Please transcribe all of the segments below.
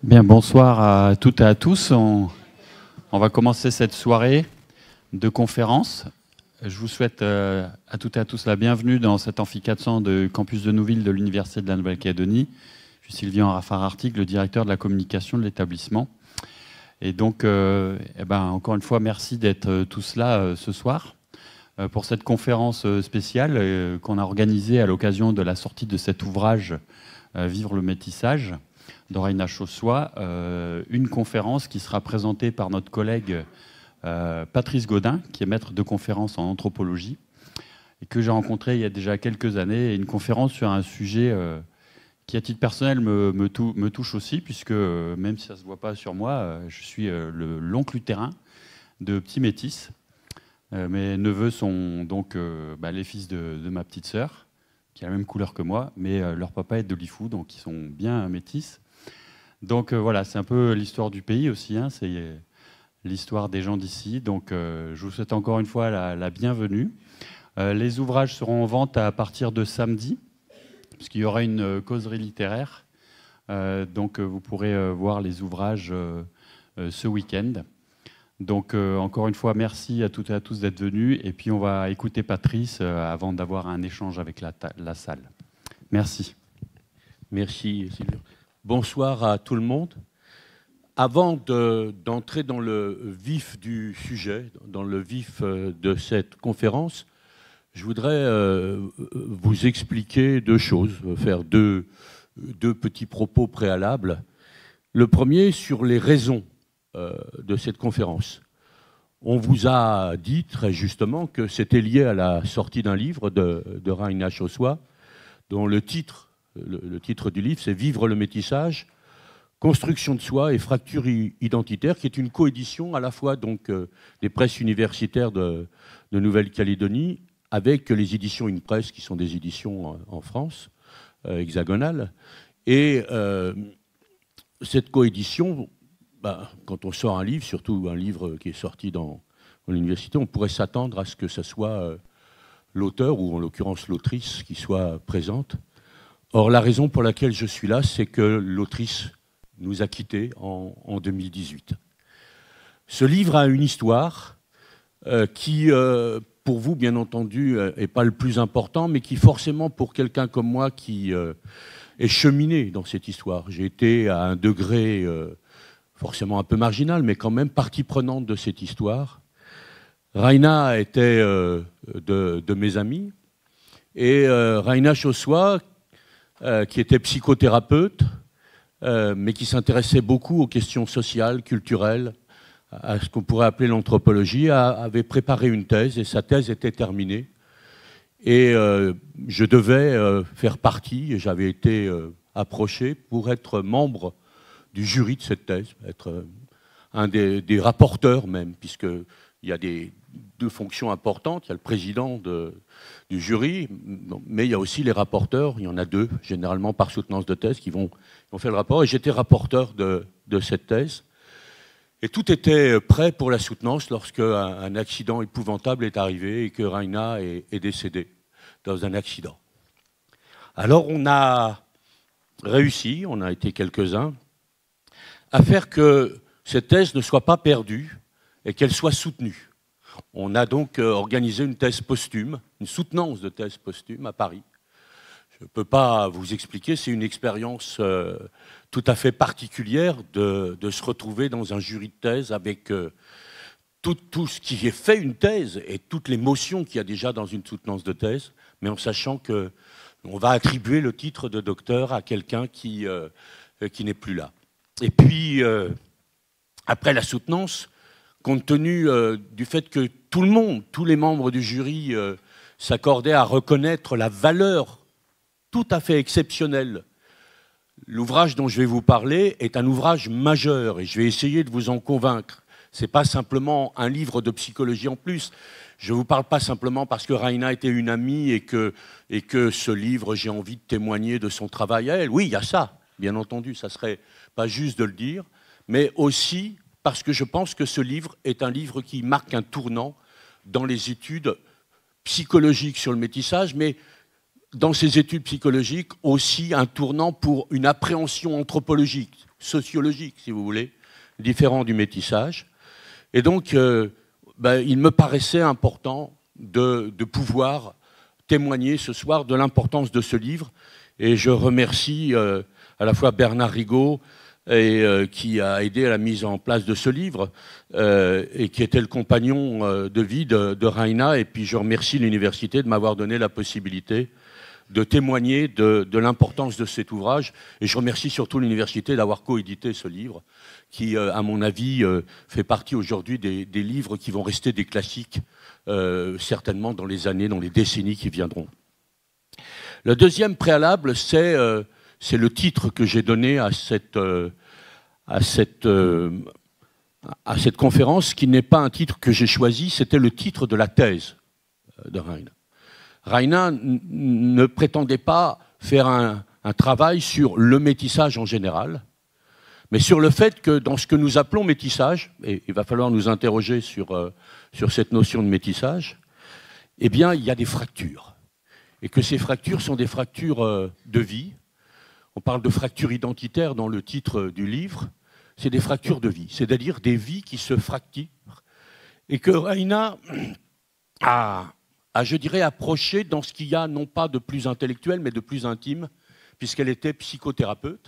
Bien, bonsoir à toutes et à tous. On va commencer cette soirée de conférence. Je vous souhaite à toutes et à tous la bienvenue dans cet amphi 400 de campus de Nouville de l'Université de la Nouvelle-Calédonie. Je suis Sylvain Raffarartic, le directeur de la communication de l'établissement. Et donc, encore une fois, merci d'être tous là ce soir pour cette conférence spéciale qu'on a organisée à l'occasion de la sortie de cet ouvrage Vivre le métissage de Raina Chossois, une conférence qui sera présentée par notre collègue Patrice Gaudin, qui est maître de conférence en anthropologie, et que j'ai rencontré il y a déjà quelques années, et une conférence sur un sujet qui, à titre personnel, me touche aussi, puisque même si ça ne se voit pas sur moi, je suis l'oncle lutérain de petits métis. Mes neveux sont donc les fils de ma petite sœur, qui a la même couleur que moi, mais leur papa est de Lifou, donc ils sont bien métis. Donc voilà, c'est un peu l'histoire du pays aussi, hein, c'est l'histoire des gens d'ici. Donc je vous souhaite encore une fois la bienvenue. Les ouvrages seront en vente à partir de samedi, puisqu'il y aura une causerie littéraire. Donc vous pourrez voir les ouvrages ce week-end. Donc encore une fois, merci à toutes et à tous d'être venus. Et puis on va écouter Patrice avant d'avoir un échange avec la salle. Merci. Merci Sylvain. Bonsoir à tout le monde. Avant d'entrer dans le vif du sujet, dans le vif de cette conférence, je voudrais vous expliquer deux choses, faire deux petits propos préalables. Le premier sur les raisons de cette conférence. On vous a dit très justement que c'était lié à la sortie d'un livre de Raina Chossois, dont le titre du livre, c'est « Vivre le métissage, construction de soi et fracture identitaire », qui est une coédition à la fois donc, des presses universitaires de Nouvelle-Calédonie avec les éditions InPress, qui sont des éditions en France, hexagonales. Et cette coédition, quand on sort un livre, surtout un livre qui est sorti dans l'université, on pourrait s'attendre à ce que ce soit l'auteur, ou en l'occurrence l'autrice, qui soit présente. Or, la raison pour laquelle je suis là, c'est que l'autrice nous a quittés en 2018. Ce livre a une histoire qui, pour vous, bien entendu, n'est pas le plus important, mais qui, forcément, pour quelqu'un comme moi qui est cheminé dans cette histoire, j'ai été à un degré forcément un peu marginal, mais quand même partie prenante de cette histoire. Raina était de mes amis, et Raina Chossois, qui était psychothérapeute, mais qui s'intéressait beaucoup aux questions sociales, culturelles, à ce qu'on pourrait appeler l'anthropologie, avait préparé une thèse, et sa thèse était terminée. Et je devais faire partie, et j'avais été approché pour être membre du jury de cette thèse, être un des rapporteurs même, puisqu'il y a deux fonctions importantes. Il y a le président du jury, mais il y a aussi les rapporteurs. Il y en a deux, généralement par soutenance de thèse, qui vont faire le rapport. Et j'étais rapporteur de cette thèse. Et tout était prêt pour la soutenance lorsque un accident épouvantable est arrivé et que Raina est décédée dans un accident. Alors on a réussi, on a été quelques-uns, à faire que cette thèse ne soit pas perdue et qu'elle soit soutenue. On a donc organisé une thèse posthume, une soutenance de thèse posthume à Paris. Je ne peux pas vous expliquer, c'est une expérience tout à fait particulière de se retrouver dans un jury de thèse avec tout ce qui est fait une thèse et toute l'émotion qu'il y a déjà dans une soutenance de thèse, mais en sachant qu'on va attribuer le titre de docteur à quelqu'un qui n'est plus là. Et puis, après la soutenance, compte tenu du fait que tout le monde, tous les membres du jury s'accordaient à reconnaître la valeur tout à fait exceptionnelle. L'ouvrage dont je vais vous parler est un ouvrage majeur et je vais essayer de vous en convaincre. Ce n'est pas simplement un livre de psychologie en plus. Je ne vous parle pas simplement parce que Raina était une amie et que ce livre, j'ai envie de témoigner de son travail à elle. Oui, il y a ça, bien entendu, ça ne serait pas juste de le dire, mais aussi parce que je pense que ce livre est un livre qui marque un tournant dans les études psychologiques sur le métissage, mais dans ses études psychologiques, aussi un tournant pour une appréhension anthropologique, sociologique, si vous voulez, différent du métissage. Et donc, il me paraissait important de pouvoir témoigner ce soir de l'importance de ce livre. Et je remercie à la fois Bernard Rigaud, qui a aidé à la mise en place de ce livre, et qui était le compagnon de vie de Raina. Et puis je remercie l'université de m'avoir donné la possibilité de témoigner de l'importance de cet ouvrage. Et je remercie surtout l'université d'avoir coédité ce livre, qui, à mon avis, fait partie aujourd'hui des livres qui vont rester des classiques, certainement dans les années, dans les décennies qui viendront. Le deuxième préalable, c'est le titre que j'ai donné à cette conférence, qui n'est pas un titre que j'ai choisi, c'était le titre de la thèse de Raina. Raina ne prétendait pas faire un travail sur le métissage en général, mais sur le fait que dans ce que nous appelons métissage, et il va falloir nous interroger sur cette notion de métissage, eh bien, il y a des fractures. Et que ces fractures sont des fractures de vie. On parle de fractures identitaires dans le titre du livre. C'est des fractures de vie, c'est-à-dire des vies qui se fracturent. Et que Raina a, je dirais, approché dans ce qu'il y a non pas de plus intellectuel, mais de plus intime, puisqu'elle était psychothérapeute.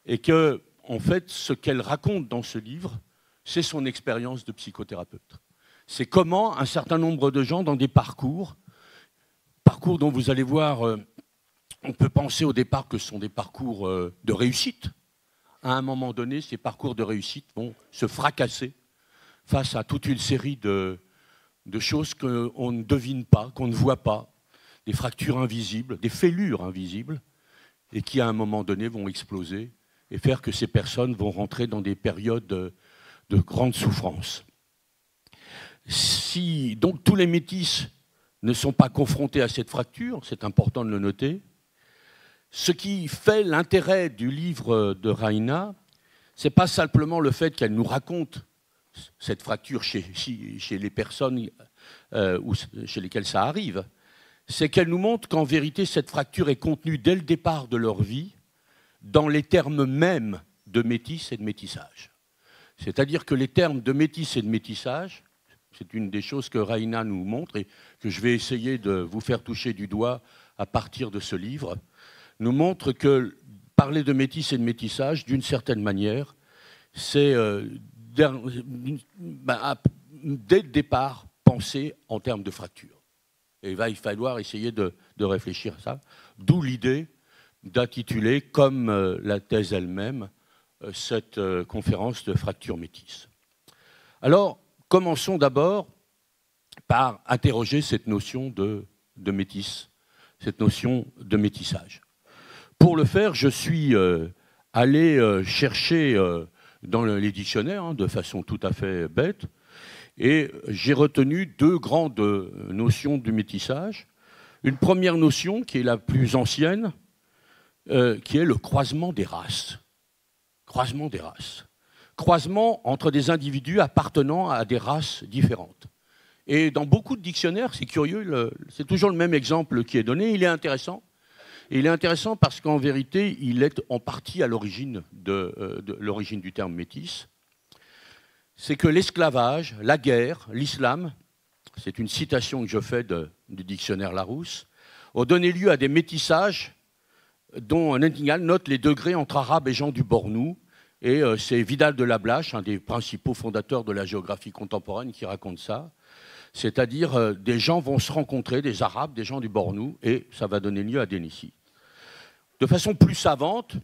Et que, en fait, ce qu'elle raconte dans ce livre, c'est son expérience de psychothérapeute. C'est comment un certain nombre de gens, dans des parcours dont vous allez voir, on peut penser au départ que ce sont des parcours de réussite. À un moment donné, ces parcours de réussite vont se fracasser face à toute une série de choses qu'on ne devine pas, qu'on ne voit pas, des fractures invisibles, des fêlures invisibles, et qui, à un moment donné, vont exploser et faire que ces personnes vont rentrer dans des périodes de grande souffrance. Si donc tous les métis ne sont pas confrontés à cette fracture, c'est important de le noter, ce qui fait l'intérêt du livre de Raina, ce n'est pas simplement le fait qu'elle nous raconte cette fracture chez les personnes chez lesquelles ça arrive, c'est qu'elle nous montre qu'en vérité, cette fracture est contenue dès le départ de leur vie dans les termes mêmes de métis et de métissage. C'est-à-dire que les termes de métis et de métissage, c'est une des choses que Raina nous montre et que je vais essayer de vous faire toucher du doigt à partir de ce livre, nous montre que parler de métis et de métissage, d'une certaine manière, c'est dès le départ penser en termes de fracture. Et il va falloir essayer de réfléchir à ça, d'où l'idée d'intituler, comme la thèse elle-même, cette conférence de fracture métisse. Alors, commençons d'abord par interroger cette notion de métis, cette notion de métissage. Pour le faire, je suis allé chercher dans les dictionnaires, de façon tout à fait bête, et j'ai retenu deux grandes notions du métissage. Une première notion, qui est la plus ancienne, qui est le croisement des races. Croisement des races. Croisement entre des individus appartenant à des races différentes. Et dans beaucoup de dictionnaires, c'est curieux, c'est toujours le même exemple qui est donné, il est intéressant. Et il est intéressant parce qu'en vérité, il est en partie à l'origine de l'origine du terme métis. C'est que l'esclavage, la guerre, l'islam, c'est une citation que je fais du dictionnaire Larousse, ont donné lieu à des métissages dont Nightingale note les degrés entre arabes et gens du Bornou. Et c'est Vidal de Lablache, un des principaux fondateurs de la géographie contemporaine, qui raconte ça. C'est-à-dire des gens vont se rencontrer, des arabes, des gens du Bornou, et ça va donner lieu à des Nissi. De façon plus savante,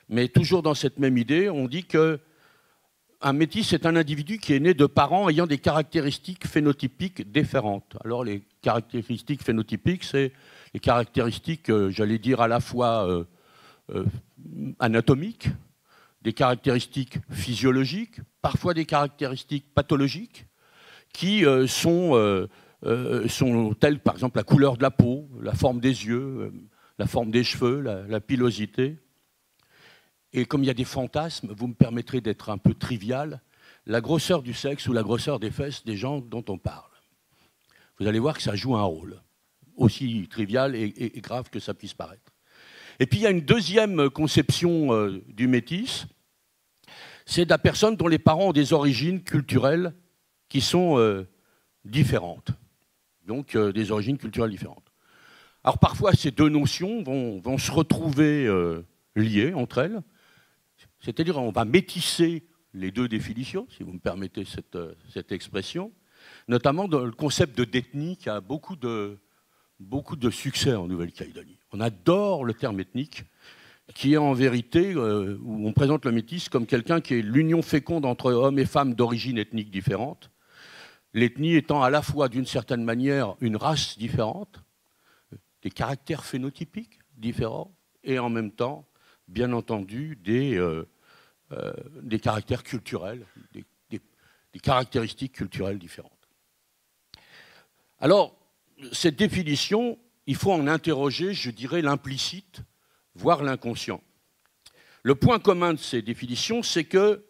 mais toujours dans cette même idée, on dit qu'un métis, c'est un individu qui est né de parents ayant des caractéristiques phénotypiques différentes. Alors les caractéristiques phénotypiques, c'est les caractéristiques, j'allais dire, à la fois anatomiques, des caractéristiques physiologiques, parfois des caractéristiques pathologiques, qui sont telles, par exemple, la couleur de la peau, la forme des yeux, la forme des cheveux, la pilosité. Et comme il y a des fantasmes, vous me permettrez d'être un peu trivial, la grosseur du sexe ou la grosseur des fesses des gens dont on parle. Vous allez voir que ça joue un rôle. aussi trivial et grave que ça puisse paraître. Et puis il y a une deuxième conception du métis, c'est de la personne dont les parents ont des origines culturelles qui sont différentes. Donc des origines culturelles différentes. Alors parfois ces deux notions vont se retrouver liées entre elles, c'est-à-dire on va métisser les deux définitions, si vous me permettez cette expression, notamment dans le concept d'ethnie qui a beaucoup de succès en Nouvelle-Calédonie. On adore le terme ethnique, qui est en vérité, où on présente le métis comme quelqu'un qui est l'union féconde entre hommes et femmes d'origine ethnique différente, l'ethnie étant à la fois d'une certaine manière une race différente, des caractères phénotypiques différents, et en même temps, bien entendu, des caractères culturels, des caractéristiques culturelles différentes. Alors, cette définition, il faut en interroger, je dirais, l'implicite, voire l'inconscient. Le point commun de ces définitions, c'est que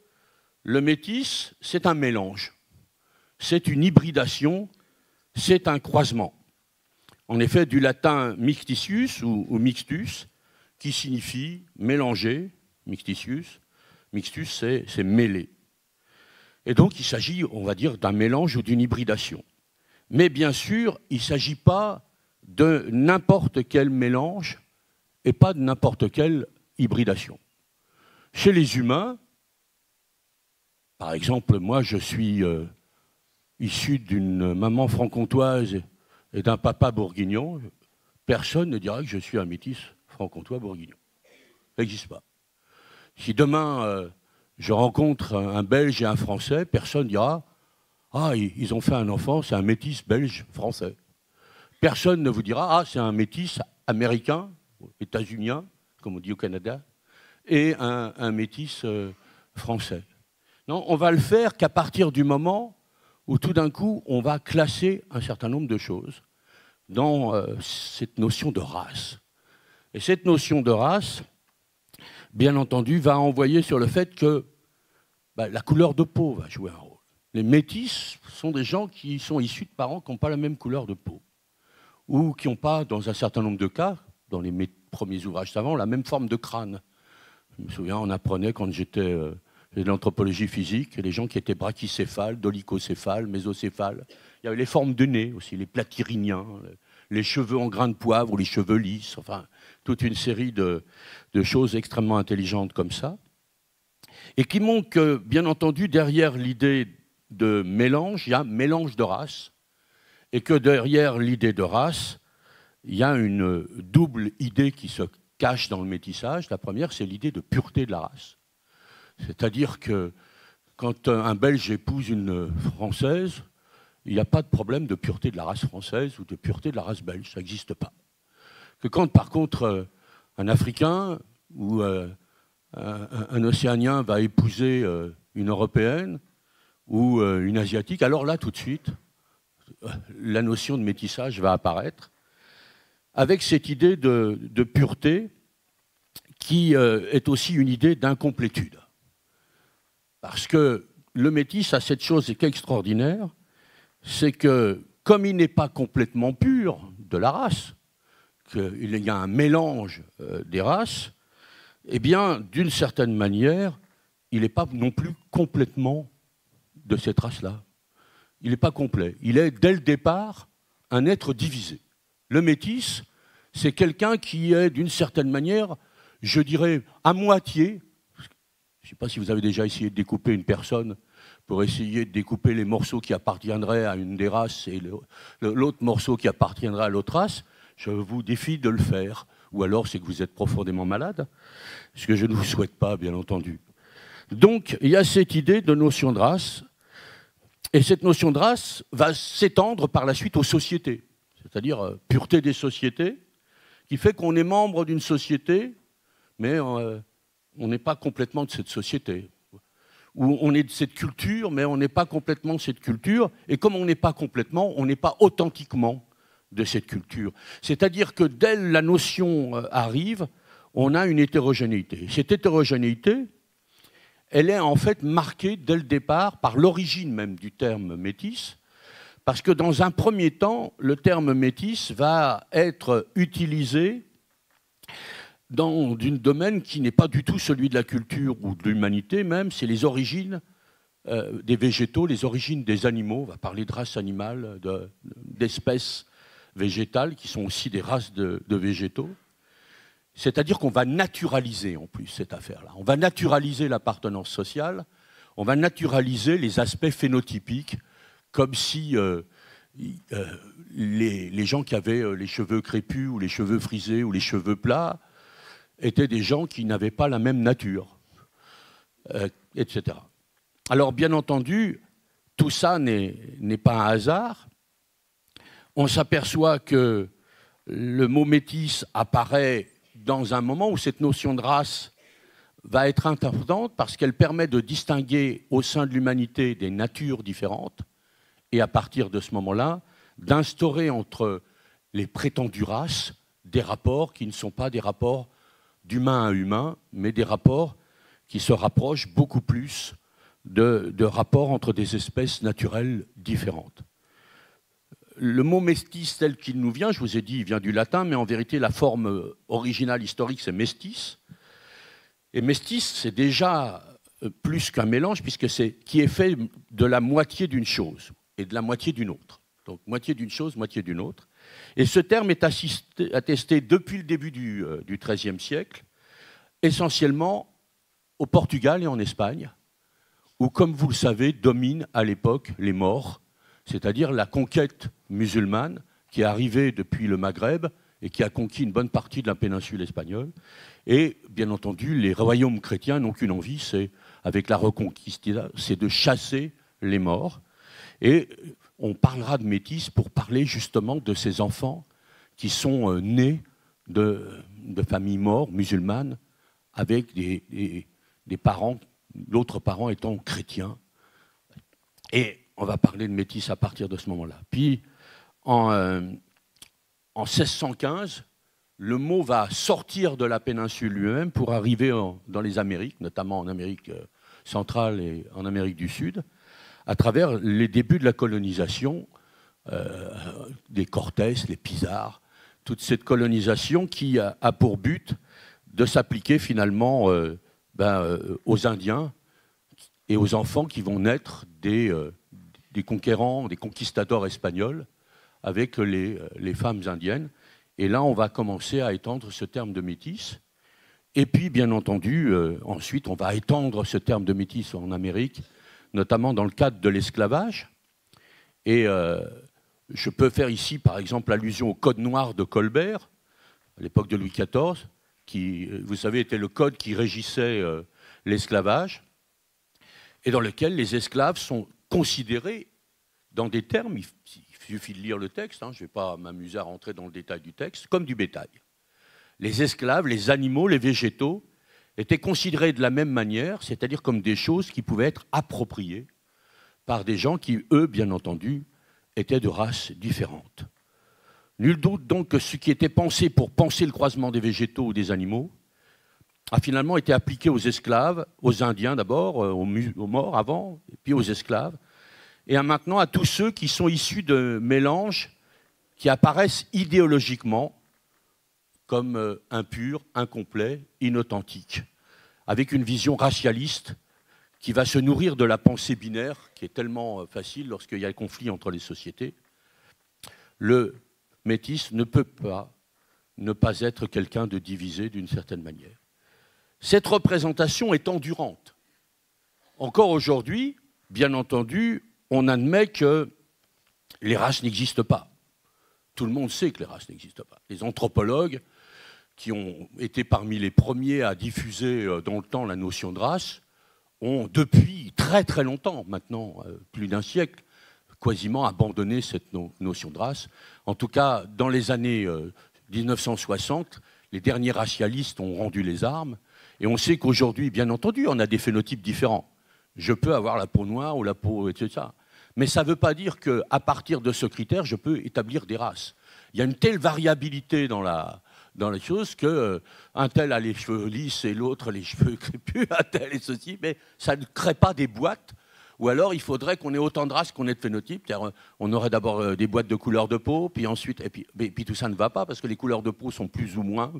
le métis, c'est un mélange, c'est une hybridation, c'est un croisement. En effet, du latin mixtitius ou mixtus, qui signifie mélanger, mixtitius, mixtus, c'est mêler. Et donc, il s'agit, on va dire, d'un mélange ou d'une hybridation. Mais bien sûr, il ne s'agit pas de n'importe quel mélange et pas de n'importe quelle hybridation. Chez les humains, par exemple, moi, je suis issu d'une maman franc-comtoise et d'un papa bourguignon. Personne ne dira que je suis un métis franc-comtois bourguignon. Ça n'existe pas. Si demain, je rencontre un Belge et un Français, personne ne dira « Ah, ils ont fait un enfant, c'est un métis belge-français ». Personne ne vous dira « Ah, c'est un métis américain, états-unien, comme on dit au Canada, et un métis français ». Non, on va le faire qu'à partir du moment où tout d'un coup, on va classer un certain nombre de choses dans cette notion de race. Et cette notion de race, bien entendu, va envoyer sur le fait que la couleur de peau va jouer un rôle. Les métis sont des gens qui sont issus de parents qui n'ont pas la même couleur de peau, ou qui n'ont pas, dans un certain nombre de cas, dans les premiers ouvrages savants, la même forme de crâne. Je me souviens, on apprenait quand j'étais de l'anthropologie physique, les gens qui étaient brachycéphales, dolicocéphales, mésocéphales. Il y avait les formes de nez aussi, les platyrrhiniens, les cheveux en grains de poivre ou les cheveux lisses, enfin, toute une série de choses extrêmement intelligentes comme ça. Et qui montrent que, bien entendu, derrière l'idée de mélange, il y a mélange de races, et que derrière l'idée de race, il y a une double idée qui se cache dans le métissage. La première, c'est l'idée de pureté de la race. C'est-à-dire que quand un Belge épouse une Française, il n'y a pas de problème de pureté de la race française ou de pureté de la race belge, ça n'existe pas. Que quand, par contre, un Africain ou un Océanien va épouser une Européenne ou une Asiatique, alors là, tout de suite, la notion de métissage va apparaître, avec cette idée de pureté qui est aussi une idée d'incomplétude. Parce que le métis a cette chose extraordinaire, c'est que comme il n'est pas complètement pur de la race, qu'il y a un mélange des races, eh bien, d'une certaine manière, il n'est pas non plus complètement de cette race-là. Il n'est pas complet. Il est, dès le départ, un être divisé. Le métis, c'est quelqu'un qui est, d'une certaine manière, je dirais, à moitié. Je ne sais pas si vous avez déjà essayé de découper une personne pour essayer de découper les morceaux qui appartiendraient à une des races et l'autre morceau qui appartiendrait à l'autre race. Je vous défie de le faire. Ou alors c'est que vous êtes profondément malade, ce que je ne vous souhaite pas, bien entendu. Donc, il y a cette idée de notion de race, et cette notion de race va s'étendre par la suite aux sociétés, c'est-à-dire pureté des sociétés, qui fait qu'on est membre d'une société, mais on n'est pas complètement de cette société. Ou on est de cette culture, mais on n'est pas complètement de cette culture, et comme on n'est pas complètement, on n'est pas authentiquement de cette culture. C'est-à-dire que dès la notion arrive, on a une hétérogénéité. Cette hétérogénéité, elle est en fait marquée dès le départ par l'origine même du terme métis, Parce que dans un premier temps, le terme métis va être utilisé dans un domaine qui n'est pas du tout celui de la culture ou de l'humanité même, c'est les origines des végétaux, les origines des animaux. On va parler de races animales, d'espèces végétales qui sont aussi des races de végétaux. C'est-à-dire qu'on va naturaliser en plus cette affaire-là. On va naturaliser l'appartenance sociale, on va naturaliser les aspects phénotypiques, comme si les gens qui avaient les cheveux crépus ou les cheveux frisés ou les cheveux plats étaient des gens qui n'avaient pas la même nature, etc. Alors bien entendu, tout ça n'est pas un hasard. On s'aperçoit que le mot métis apparaît dans un moment où cette notion de race va être importante parce qu'elle permet de distinguer au sein de l'humanité des natures différentes et à partir de ce moment-là, d'instaurer entre les prétendues races des rapports qui ne sont pas des rapports d'humain à humain, mais des rapports qui se rapprochent beaucoup plus de rapports entre des espèces naturelles différentes. Le mot mestis tel qu'il nous vient, je vous ai dit, il vient du latin, mais en vérité, la forme originale historique, c'est mestis. Et mestis, c'est déjà plus qu'un mélange, puisque c'est qui est fait de la moitié d'une chose et de la moitié d'une autre. Donc, moitié d'une chose, moitié d'une autre. Et ce terme est attesté depuis le début du XIIIe siècle, essentiellement au Portugal et en Espagne, où, comme vous le savez, dominent à l'époque les Maures, c'est-à-dire la conquête musulmane qui est arrivée depuis le Maghreb et qui a conquis une bonne partie de la péninsule espagnole. Et bien entendu, les royaumes chrétiens n'ont qu'une envie, c'est, avec la Reconquista, c'est de chasser les Maures. Et on parlera de métis pour parler justement de ces enfants qui sont nés de familles maures musulmanes avec des parents, l'autre parent étant chrétien. Et on va parler de métis à partir de ce moment-là. Puis, en 1615, le mot va sortir de la péninsule lui-même pour arriver dans les Amériques, notamment en Amérique centrale et en Amérique du Sud, à travers les débuts de la colonisation des Cortés, les Pizarro, toute cette colonisation qui a pour but de s'appliquer finalement aux Indiens et aux enfants qui vont naître des conquérants, des conquistadors espagnols avec les femmes indiennes. Et là, on va commencer à étendre ce terme de métis. Et puis, bien entendu, ensuite, on va étendre ce terme de métis en Amérique, notamment dans le cadre de l'esclavage. Et je peux faire ici, par exemple, allusion au Code noir de Colbert, à l'époque de Louis XIV, qui, vous savez, était le code qui régissait l'esclavage, et dans lequel les esclaves sont considérés dans des termes, il suffit de lire le texte, je ne vais pas m'amuser à rentrer dans le détail du texte, comme du bétail. Les esclaves, les animaux, les végétaux étaient considérés de la même manière, c'est-à-dire comme des choses qui pouvaient être appropriées par des gens qui, eux, bien entendu, étaient de races différentes. Nul doute donc que ce qui était pensé pour penser le croisement des végétaux ou des animaux a finalement été appliqué aux esclaves, aux Indiens d'abord, aux Maures avant, et puis aux esclaves, et maintenant à tous ceux qui sont issus de mélanges qui apparaissent idéologiquement comme impurs, incomplets, inauthentiques, avec une vision racialiste qui va se nourrir de la pensée binaire, qui est tellement facile lorsqu'il y a un conflit entre les sociétés. Le métis ne peut pas ne pas être quelqu'un de divisé d'une certaine manière. Cette représentation est endurante. Encore aujourd'hui, bien entendu, on admet que les races n'existent pas. Tout le monde sait que les races n'existent pas. Les anthropologues, qui ont été parmi les premiers à diffuser dans le temps la notion de race, ont depuis très très longtemps, maintenant plus d'un siècle, quasiment abandonné cette notion de race. En tout cas, dans les années 1960, les derniers racialistes ont rendu les armes. Et on sait qu'aujourd'hui, bien entendu, on a des phénotypes différents. Je peux avoir la peau noire ou la peau, etc. Mais ça ne veut pas dire qu'à partir de ce critère, je peux établir des races. Il y a une telle variabilité dans les choses qu'un tel a les cheveux lisses et l'autre les cheveux crépus, un tel et ceci, mais ça ne crée pas des boîtes Ou alors, il faudrait qu'on ait autant de races qu'on ait de phénotypes. On aurait d'abord des boîtes de couleurs de peau, puis ensuite, et puis tout ça ne va pas parce que les couleurs de peau sont plus ou moins,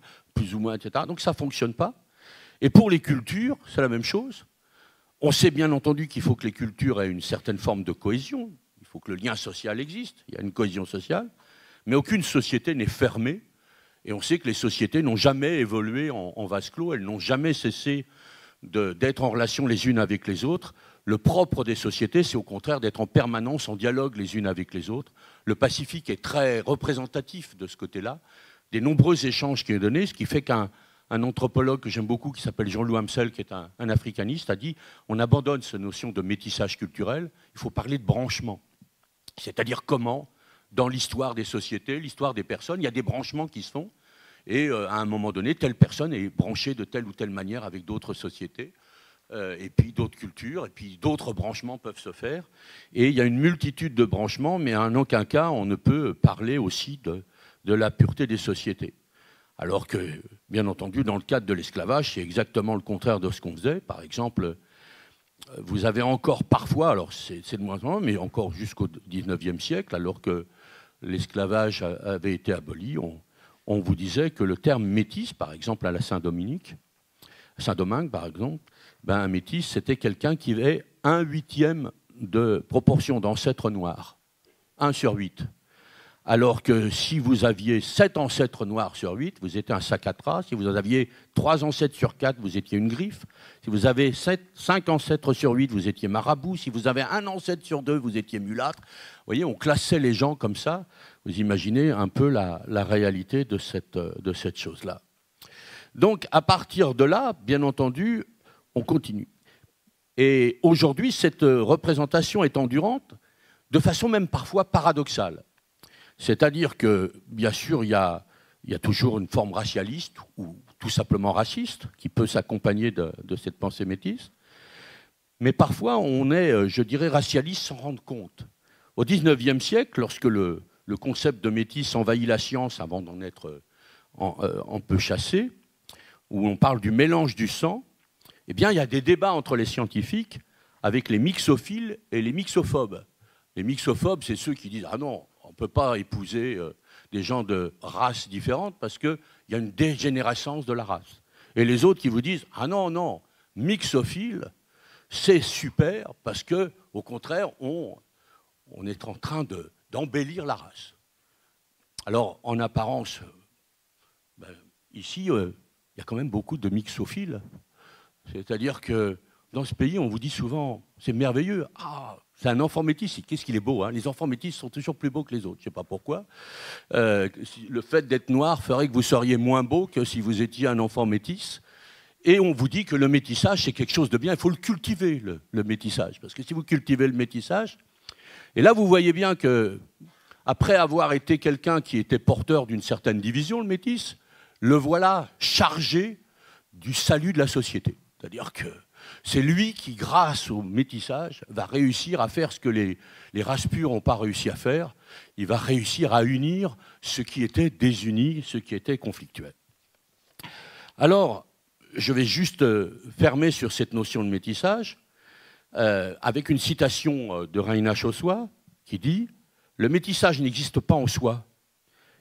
etc. Donc ça ne fonctionne pas. Et pour les cultures, c'est la même chose. On sait bien entendu qu'il faut que les cultures aient une certaine forme de cohésion. Il faut que le lien social existe. Il y a une cohésion sociale. Mais aucune société n'est fermée. Et on sait que les sociétés n'ont jamais évolué en vase clos. Elles n'ont jamais cessé d'être en relation les unes avec les autres. Le propre des sociétés, c'est au contraire d'être en permanence en dialogue les unes avec les autres. Le Pacifique est très représentatif de ce côté-là, des nombreux échanges qui est donné, ce qui fait qu'un anthropologue que j'aime beaucoup, qui s'appelle Jean-Louis Amsel, qui est un africaniste, a dit on abandonne cette notion de métissage culturel, il faut parler de branchement. C'est-à-dire comment, dans l'histoire des sociétés, l'histoire des personnes, il y a des branchements qui se font, et à un moment donné, telle personne est branchée de telle ou telle manière avec d'autres sociétés. Et puis d'autres cultures, et puis d'autres branchements peuvent se faire. Et il y a une multitude de branchements, mais en aucun cas on ne peut parler aussi de la pureté des sociétés. Alors que, bien entendu, dans le cadre de l'esclavage, c'est exactement le contraire de ce qu'on faisait. Par exemple, vous avez encore parfois, alors c'est de moins en moins, mais encore jusqu'au XIXe siècle, alors que l'esclavage avait été aboli, on vous disait que le terme métis, par exemple à la Saint-Domingue, par exemple, un métis, c'était quelqu'un qui avait 1/8 de proportion d'ancêtres noirs. 1 sur 8. Alors que si vous aviez 7 ancêtres noirs sur 8, vous étiez un sacatra. Si vous aviez 3 ancêtres sur 4, vous étiez une griffe. Si vous avez 5 ancêtres sur 8, vous étiez marabout. Si vous avez un ancêtre sur 2, vous étiez mulâtre. Vous voyez, on classait les gens comme ça. Vous imaginez un peu la réalité de cette chose-là. Donc, à partir de là, bien entendu, on continue. Et aujourd'hui, cette représentation est endurante, de façon même parfois paradoxale. C'est-à-dire que, bien sûr, il y a toujours une forme racialiste, ou tout simplement raciste, qui peut s'accompagner de cette pensée métisse. Mais parfois, on est, je dirais, racialiste sans rendre compte. Au XIXe siècle, lorsque le concept de métis envahit la science avant d'en être un peu chassé, où on parle du mélange du sang, eh bien, il y a des débats entre les scientifiques avec les mixophiles et les mixophobes. Les mixophobes, c'est ceux qui disent « Ah non, on ne peut pas épouser des gens de races différentes parce qu'il y a une dégénérescence de la race. » Et les autres qui vous disent « Ah non, non, mixophile, c'est super parce qu'au contraire, on est en train d'embellir la race. » Alors, en apparence, ici, il y a quand même beaucoup de mixophiles. C'est-à-dire que dans ce pays, on vous dit souvent, c'est merveilleux, ah, c'est un enfant métis, qu'est-ce qu'il est beau, hein. Les enfants métis sont toujours plus beaux que les autres, je ne sais pas pourquoi. Le fait d'être noir ferait que vous seriez moins beau que si vous étiez un enfant métis. Et on vous dit que le métissage, c'est quelque chose de bien, il faut le cultiver, le métissage. Parce que si vous cultivez le métissage, et là vous voyez bien que, après avoir été quelqu'un qui était porteur d'une certaine division, le métis, le voilà chargé du salut de la société. C'est-à-dire que c'est lui qui, grâce au métissage, va réussir à faire ce que les races pures n'ont pas réussi à faire. Il va réussir à unir ce qui était désuni, ce qui était conflictuel. Alors, je vais juste fermer sur cette notion de métissage avec une citation de Raina Chossois qui dit « Le métissage n'existe pas en soi.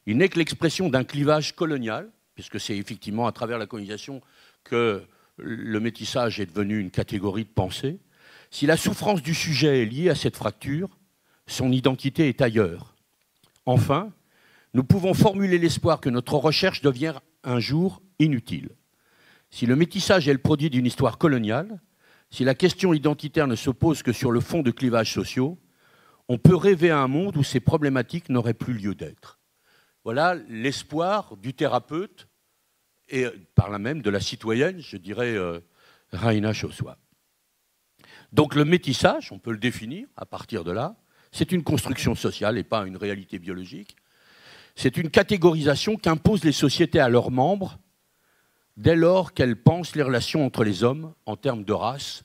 Il n'est que l'expression d'un clivage colonial, puisque c'est effectivement à travers la colonisation que le métissage est devenu une catégorie de pensée. Si la souffrance du sujet est liée à cette fracture, son identité est ailleurs. Enfin, nous pouvons formuler l'espoir que notre recherche devienne un jour inutile. Si le métissage est le produit d'une histoire coloniale, si la question identitaire ne se pose que sur le fond de clivages sociaux, on peut rêver à un monde où ces problématiques n'auraient plus lieu d'être. » Voilà l'espoir du thérapeute et par là même de la citoyenne, je dirais, Raina Chossois. Donc le métissage, on peut le définir à partir de là, c'est une construction sociale et pas une réalité biologique. C'est une catégorisation qu'imposent les sociétés à leurs membres dès lors qu'elles pensent les relations entre les hommes en termes de race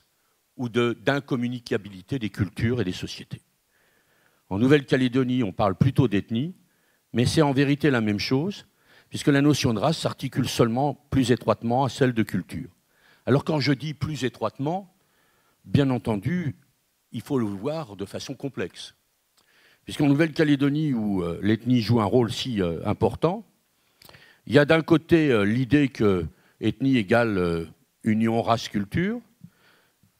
ou d'incommunicabilité des cultures et des sociétés. En Nouvelle-Calédonie, on parle plutôt d'ethnie, mais c'est en vérité la même chose, puisque la notion de race s'articule seulement plus étroitement à celle de culture. Alors quand je dis plus étroitement, bien entendu, il faut le voir de façon complexe. Puisqu'en Nouvelle-Calédonie, où l'ethnie joue un rôle si important, il y a d'un côté l'idée que ethnie égale union race-culture,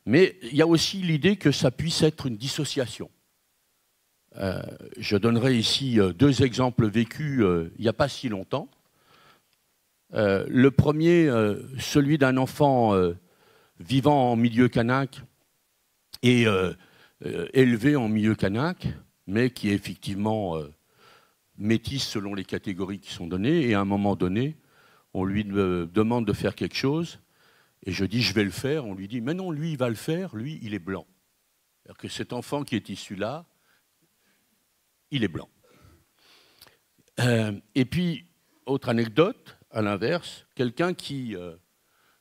mais il y a aussi l'idée que ça puisse être une dissociation. Je donnerai ici deux exemples vécus il n'y a pas si longtemps. Le premier, celui d'un enfant vivant en milieu kanak et élevé en milieu kanak, mais qui est effectivement métis selon les catégories qui sont données. Et à un moment donné, on lui demande de faire quelque chose, et je dis « je vais le faire ». On lui dit « mais non, lui, il va le faire, lui, il est blanc ». C'est-à-dire que cet enfant qui est issu là, il est blanc. Et puis, autre anecdote, à l'inverse, quelqu'un qui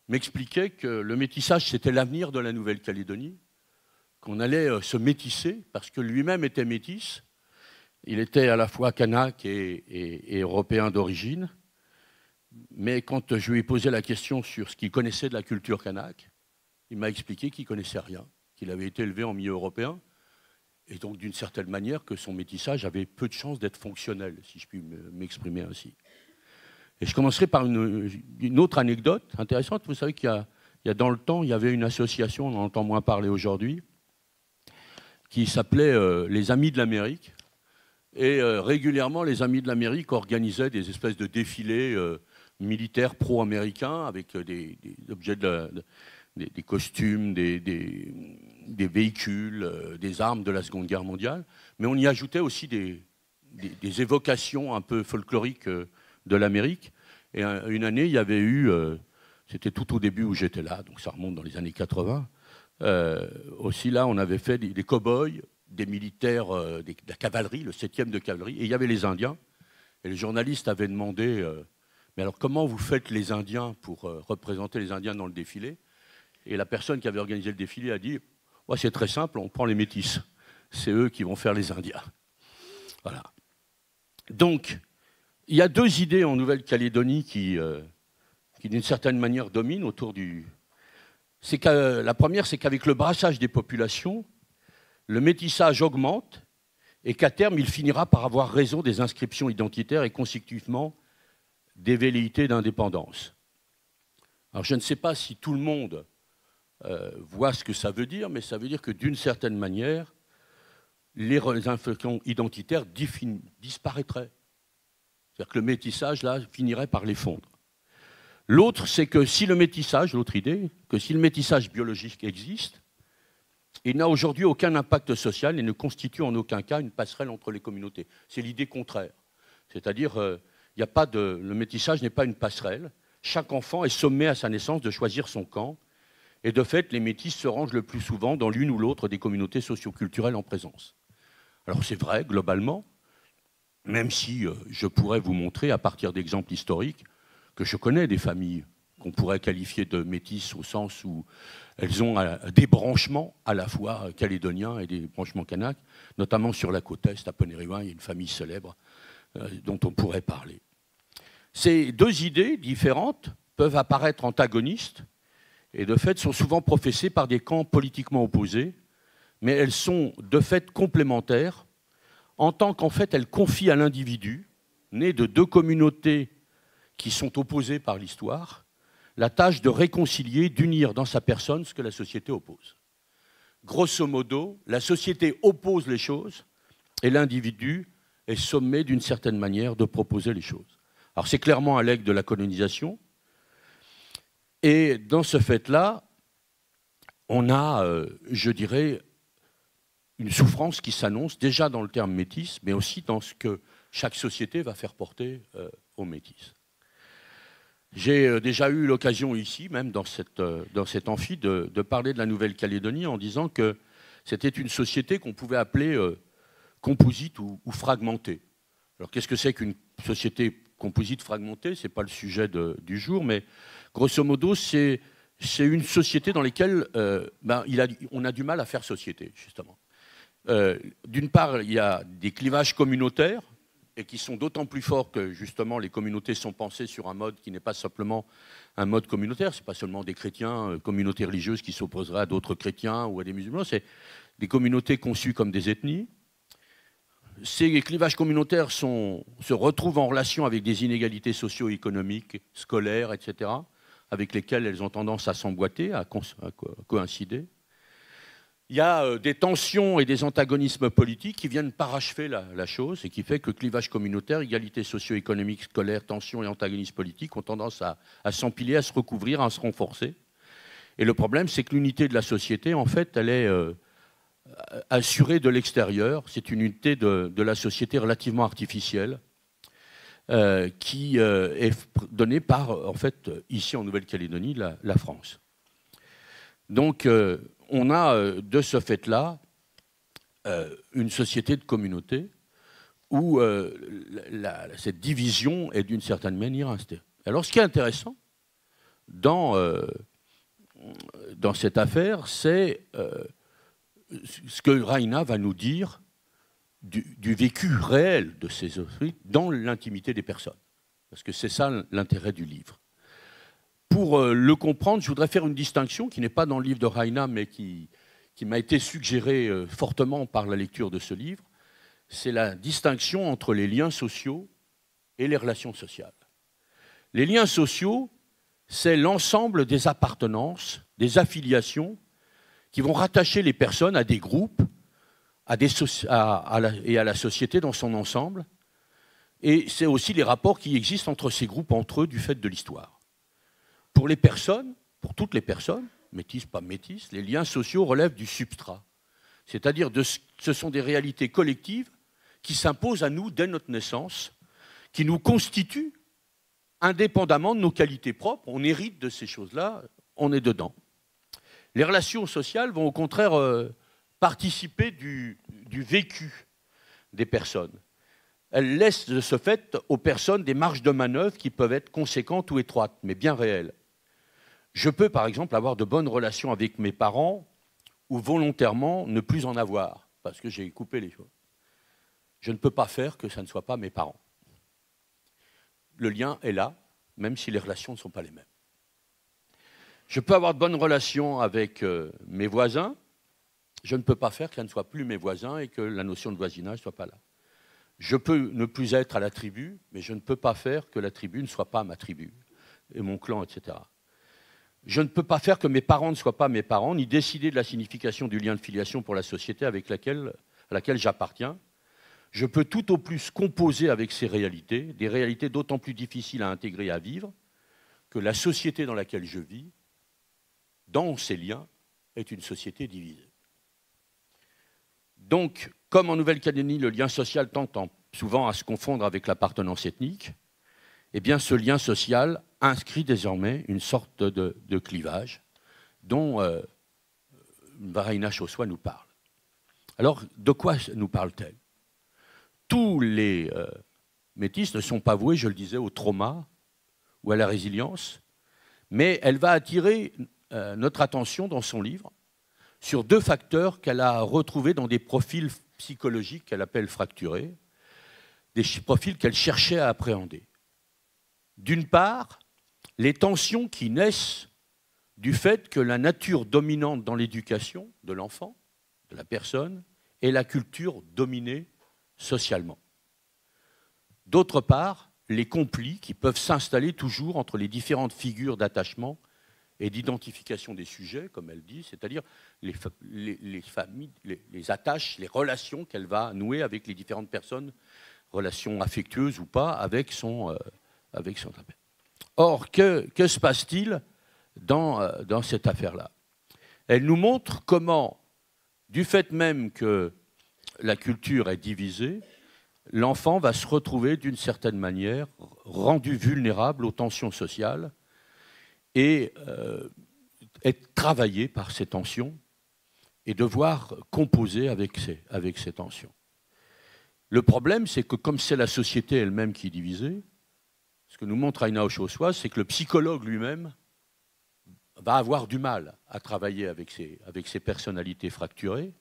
m'expliquait que le métissage, c'était l'avenir de la Nouvelle-Calédonie, qu'on allait se métisser, parce que lui-même était métis. Il était à la fois kanak et européen d'origine. Mais quand je lui ai posé la question sur ce qu'il connaissait de la culture kanak, il m'a expliqué qu'il ne connaissait rien, qu'il avait été élevé en milieu européen, et donc d'une certaine manière que son métissage avait peu de chances d'être fonctionnel, si je puis m'exprimer ainsi. Et je commencerai par une autre anecdote intéressante. Vous savez qu'il y a dans le temps, il y avait une association, on en entend moins parler aujourd'hui, qui s'appelait les Amis de l'Amérique. Et régulièrement, les Amis de l'Amérique organisaient des espèces de défilés militaires pro-américains avec des objets, des costumes, des véhicules, des armes de la Seconde Guerre mondiale. Mais on y ajoutait aussi des évocations un peu folkloriques de l'Amérique. Et une année, il y avait eu, c'était tout au début où j'étais là, donc ça remonte dans les années 80, aussi là, on avait fait des cow-boys, des militaires, de la cavalerie, le 7e de cavalerie, et il y avait les Indiens. Et les journalistes avaient demandé mais alors comment vous faites les Indiens pour représenter les Indiens dans le défilé? Et la personne qui avait organisé le défilé a dit ouais, c'est très simple, on prend les métis. C'est eux qui vont faire les Indiens. Voilà. Donc, il y a deux idées en Nouvelle-Calédonie qui d'une certaine manière, dominent autour du... La première, c'est qu'avec le brassage des populations, le métissage augmente et qu'à terme, il finira par avoir raison des inscriptions identitaires et consécutivement des velléités d'indépendance. Alors, je ne sais pas si tout le monde voit ce que ça veut dire, mais ça veut dire que d'une certaine manière, les inscriptions identitaires disparaîtraient. C'est-à-dire que le métissage, là, finirait par les fondre. L'autre, c'est que si le métissage, l'autre idée, que si le métissage biologique existe, il n'a aujourd'hui aucun impact social et ne constitue en aucun cas une passerelle entre les communautés. C'est l'idée contraire. C'est-à-dire, le métissage n'est pas une passerelle. Chaque enfant est sommé à sa naissance de choisir son camp. Et de fait, les métis se rangent le plus souvent dans l'une ou l'autre des communautés socioculturelles en présence. Alors c'est vrai, globalement, même si je pourrais vous montrer, à partir d'exemples historiques, que je connais des familles qu'on pourrait qualifier de métisses au sens où elles ont des branchements à la fois calédoniens et des branchements kanaks, notamment sur la côte est, à Ponérihouen, il y a une famille célèbre dont on pourrait parler. Ces deux idées différentes peuvent apparaître antagonistes et de fait sont souvent professées par des camps politiquement opposés, mais elles sont de fait complémentaires en tant qu'en fait elles confient à l'individu, né de deux communautés qui sont opposées par l'histoire, la tâche de réconcilier, d'unir dans sa personne ce que la société oppose. Grosso modo, la société oppose les choses et l'individu est sommé d'une certaine manière de proposer les choses. Alors c'est clairement un legs de la colonisation. Et dans ce fait-là, on a, je dirais, une souffrance qui s'annonce déjà dans le terme métis, mais aussi dans ce que chaque société va faire porter aux métis. J'ai déjà eu l'occasion ici, même dans cet amphi, de parler de la Nouvelle-Calédonie en disant que c'était une société qu'on pouvait appeler composite ou fragmentée. Alors qu'est-ce que c'est qu'une société composite fragmentée? Ce n'est pas le sujet du jour, mais grosso modo, c'est une société dans laquelle on a du mal à faire société, justement. D'une part, il y a des clivages communautaires et qui sont d'autant plus forts que justement les communautés sont pensées sur un mode qui n'est pas simplement un mode communautaire, ce n'est pas seulement des chrétiens, communautés religieuses qui s'opposeraient à d'autres chrétiens ou à des musulmans, c'est des communautés conçues comme des ethnies. Ces clivages communautaires se retrouvent en relation avec des inégalités socio-économiques, scolaires, etc., avec lesquelles elles ont tendance à s'emboîter, à coïncider. Il y a des tensions et des antagonismes politiques qui viennent parachever la chose et qui fait que clivage communautaire, égalité socio-économique, scolaire, tensions et antagonismes politiques ont tendance à s'empiler, à se recouvrir, à se renforcer. Et le problème, c'est que l'unité de la société, en fait, elle est assurée de l'extérieur. C'est une unité de la société relativement artificielle qui est donnée par, en fait, ici en Nouvelle-Calédonie, la France. Donc, on a de ce fait-là une société de communauté où cette division est d'une certaine manière installée. Alors ce qui est intéressant dans cette affaire, c'est ce que Rayna va nous dire du vécu réel de ces esprits dans l'intimité des personnes. Parce que c'est ça l'intérêt du livre. Pour le comprendre, je voudrais faire une distinction qui n'est pas dans le livre de Rayna, mais qui m'a été suggérée fortement par la lecture de ce livre. C'est la distinction entre les liens sociaux et les relations sociales. Les liens sociaux, c'est l'ensemble des appartenances, des affiliations qui vont rattacher les personnes à des groupes et à la société dans son ensemble. Et c'est aussi les rapports qui existent entre ces groupes entre eux du fait de l'histoire. Pour les personnes, pour toutes les personnes, métisses, pas métisses, les liens sociaux relèvent du substrat. C'est-à-dire ce sont des réalités collectives qui s'imposent à nous dès notre naissance, qui nous constituent indépendamment de nos qualités propres. On hérite de ces choses-là, on est dedans. Les relations sociales vont au contraire participer du vécu des personnes. Elles laissent de ce fait aux personnes des marges de manœuvre qui peuvent être conséquentes ou étroites, mais bien réelles. Je peux, par exemple, avoir de bonnes relations avec mes parents ou volontairement ne plus en avoir, parce que j'ai coupé les choses. Je ne peux pas faire que ça ne soit pas mes parents. Le lien est là, même si les relations ne sont pas les mêmes. Je peux avoir de bonnes relations avec mes voisins. Je ne peux pas faire que ça ne soit plus mes voisins et que la notion de voisinage ne soit pas là. Je peux ne plus être à la tribu, mais je ne peux pas faire que la tribu ne soit pas ma tribu, et mon clan, etc. Je ne peux pas faire que mes parents ne soient pas mes parents, ni décider de la signification du lien de filiation pour la société à laquelle j'appartiens. Je peux tout au plus composer avec ces réalités, des réalités d'autant plus difficiles à intégrer et à vivre, que la société dans laquelle je vis, dans ces liens, est une société divisée. Donc, comme en Nouvelle-Calédonie, le lien social tend souvent à se confondre avec l'appartenance ethnique, eh bien, ce lien social inscrit désormais une sorte de clivage dont Rayna Chossois nous parle. Alors, de quoi nous parle-t-elle? Tous les métis ne sont pas voués, je le disais, au trauma ou à la résilience, mais elle va attirer notre attention dans son livre sur deux facteurs qu'elle a retrouvés dans des profils psychologiques qu'elle appelle fracturés, des profils qu'elle cherchait à appréhender. D'une part, les tensions qui naissent du fait que la nature dominante dans l'éducation de l'enfant, de la personne, est la culture dominée socialement. D'autre part, les conflits qui peuvent s'installer toujours entre les différentes figures d'attachement et d'identification des sujets, comme elle dit, c'est-à-dire les familles, les attaches, les relations qu'elle va nouer avec les différentes personnes, relations affectueuses ou pas, avec son appel. Or, que se passe-t-il dans cette affaire-là? Elle nous montre comment, du fait même que la culture est divisée, l'enfant va se retrouver d'une certaine manière rendu vulnérable aux tensions sociales et être travaillé par ces tensions et devoir composer avec ces tensions. Le problème, c'est que comme c'est la société elle-même qui est divisée, ce que nous montre Rayna Chossois, c'est que le psychologue lui-même va avoir du mal à travailler avec ces personnalités fracturées,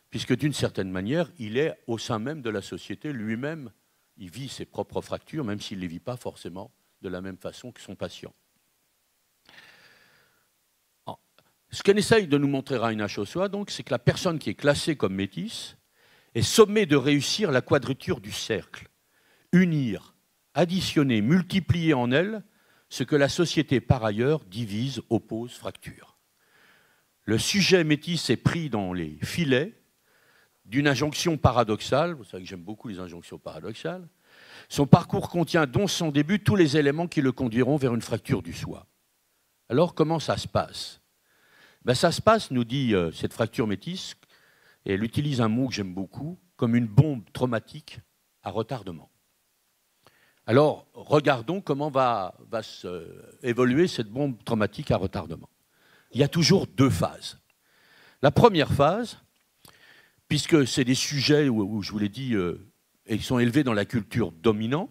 puisque d'une certaine manière, il est au sein même de la société lui-même il vit ses propres fractures, même s'il ne les vit pas forcément de la même façon que son patient. Ce qu'elle essaye de nous montrer Raina Chossois, donc, c'est que la personne qui est classée comme métisse est sommée de réussir la quadrature du cercle. Unir, additionner, multiplier en elle ce que la société, par ailleurs, divise, oppose, fracture. Le sujet métis est pris dans les filets d'une injonction paradoxale. Vous savez que j'aime beaucoup les injonctions paradoxales. Son parcours contient, dont son début, tous les éléments qui le conduiront vers une fracture du soi. Alors, comment ça se passe? Ça se passe, nous dit cette fracture métisse, et elle utilise un mot que j'aime beaucoup, comme une bombe traumatique à retardement. Alors, regardons comment va évoluer cette bombe traumatique à retardement. Il y a toujours deux phases. La première phase, puisque c'est des sujets où je vous l'ai dit, ils sont élevés dans la culture dominée,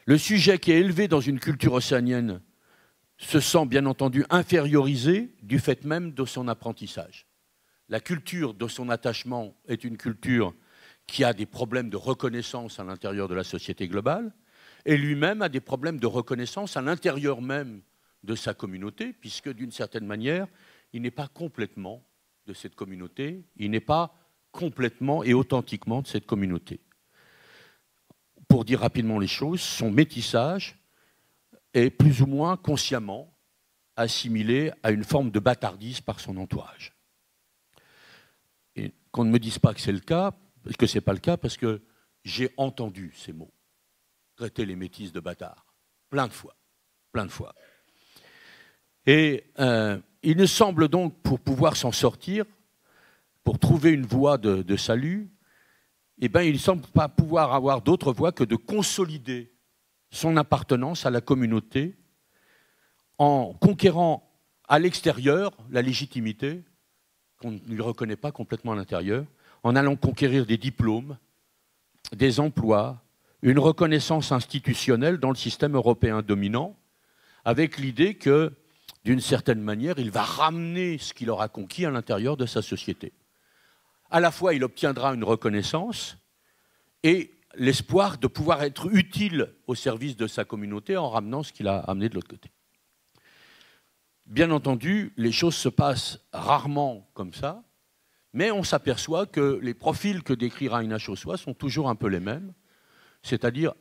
le sujet qui est élevé dans une culture océanienne se sent bien entendu infériorisé du fait même de son apprentissage. La culture de son attachement est une culture qui a des problèmes de reconnaissance à l'intérieur de la société globale, et lui-même a des problèmes de reconnaissance à l'intérieur même de sa communauté, puisque d'une certaine manière, il n'est pas complètement de cette communauté, il n'est pas complètement et authentiquement de cette communauté. Pour dire rapidement les choses, son métissage est plus ou moins consciemment assimilé à une forme de bâtardise par son entourage. Et qu'on ne me dise pas que c'est le cas, parce que ce n'est pas le cas, parce que j'ai entendu ces mots. Traiter les métis de bâtards. Plein de fois. Plein de fois. Et il ne semble donc, pour pouvoir s'en sortir, pour trouver une voie de salut, il ne semble pas pouvoir avoir d'autre voie que de consolider son appartenance à la communauté en conquérant à l'extérieur la légitimité qu'on ne lui reconnaît pas complètement à l'intérieur, en allant conquérir des diplômes, des emplois, une reconnaissance institutionnelle dans le système européen dominant, avec l'idée que, d'une certaine manière, il va ramener ce qu'il aura conquis à l'intérieur de sa société. À la fois, il obtiendra une reconnaissance et l'espoir de pouvoir être utile au service de sa communauté en ramenant ce qu'il a amené de l'autre côté. Bien entendu, les choses se passent rarement comme ça, mais on s'aperçoit que les profils que décrit Raina Chossois sont toujours un peu les mêmes, c'est-à-dire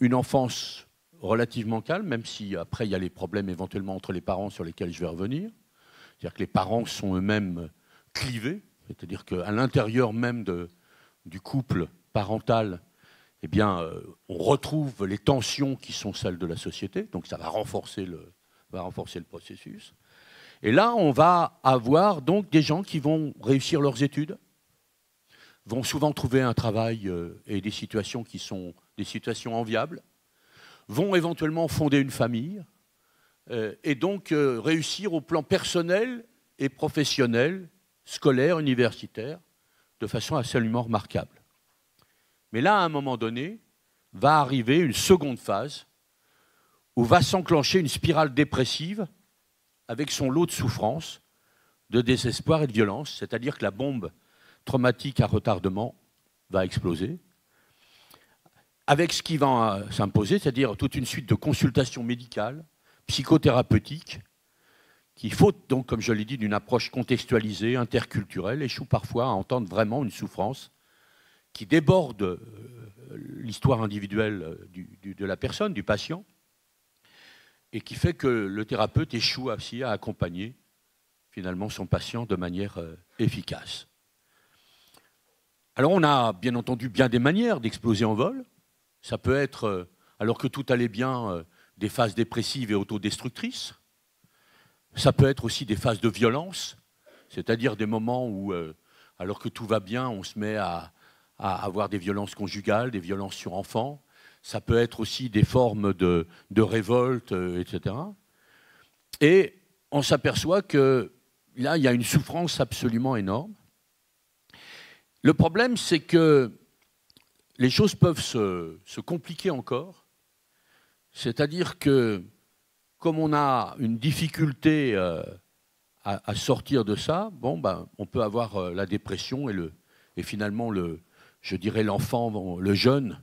une enfance relativement calme, même si après il y a les problèmes éventuellement entre les parents sur lesquels je vais revenir. C'est-à-dire que les parents sont eux-mêmes clivés, c'est-à-dire qu'à l'intérieur même du couple parental, eh bien, on retrouve les tensions qui sont celles de la société, donc ça va renforcer le processus. Et là, on va avoir donc des gens qui vont réussir leurs études, vont souvent trouver un travail et des situations qui sont des situations enviables, vont éventuellement fonder une famille et donc réussir au plan personnel et professionnel, scolaire, universitaire, de façon absolument remarquable. Mais là, à un moment donné, va arriver une seconde phase où va s'enclencher une spirale dépressive avec son lot de souffrance, de désespoir et de violence, c'est-à-dire que la bombe traumatique à retardement va exploser, avec ce qui va s'imposer, c'est-à-dire toute une suite de consultations médicales, psychothérapeutiques, qui, faute donc, comme je l'ai dit, d'une approche contextualisée, interculturelle, échoue parfois à entendre vraiment une souffrance qui déborde l'histoire individuelle de la personne, du patient, et qui fait que le thérapeute échoue aussi à accompagner finalement son patient de manière efficace. Alors on a bien entendu bien des manières d'exploser en vol. Ça peut être, alors que tout allait bien, des phases dépressives et autodestructrices. Ça peut être aussi des phases de violence, c'est-à-dire des moments où, alors que tout va bien, on se met à avoir des violences conjugales, des violences sur enfants. Ça peut être aussi des formes de révolte, etc. Et on s'aperçoit que là, il y a une souffrance absolument énorme. Le problème, c'est que les choses peuvent se compliquer encore. C'est-à-dire que, comme on a une difficulté à sortir de ça, on peut avoir la dépression et finalement je dirais, l'enfant, le jeune,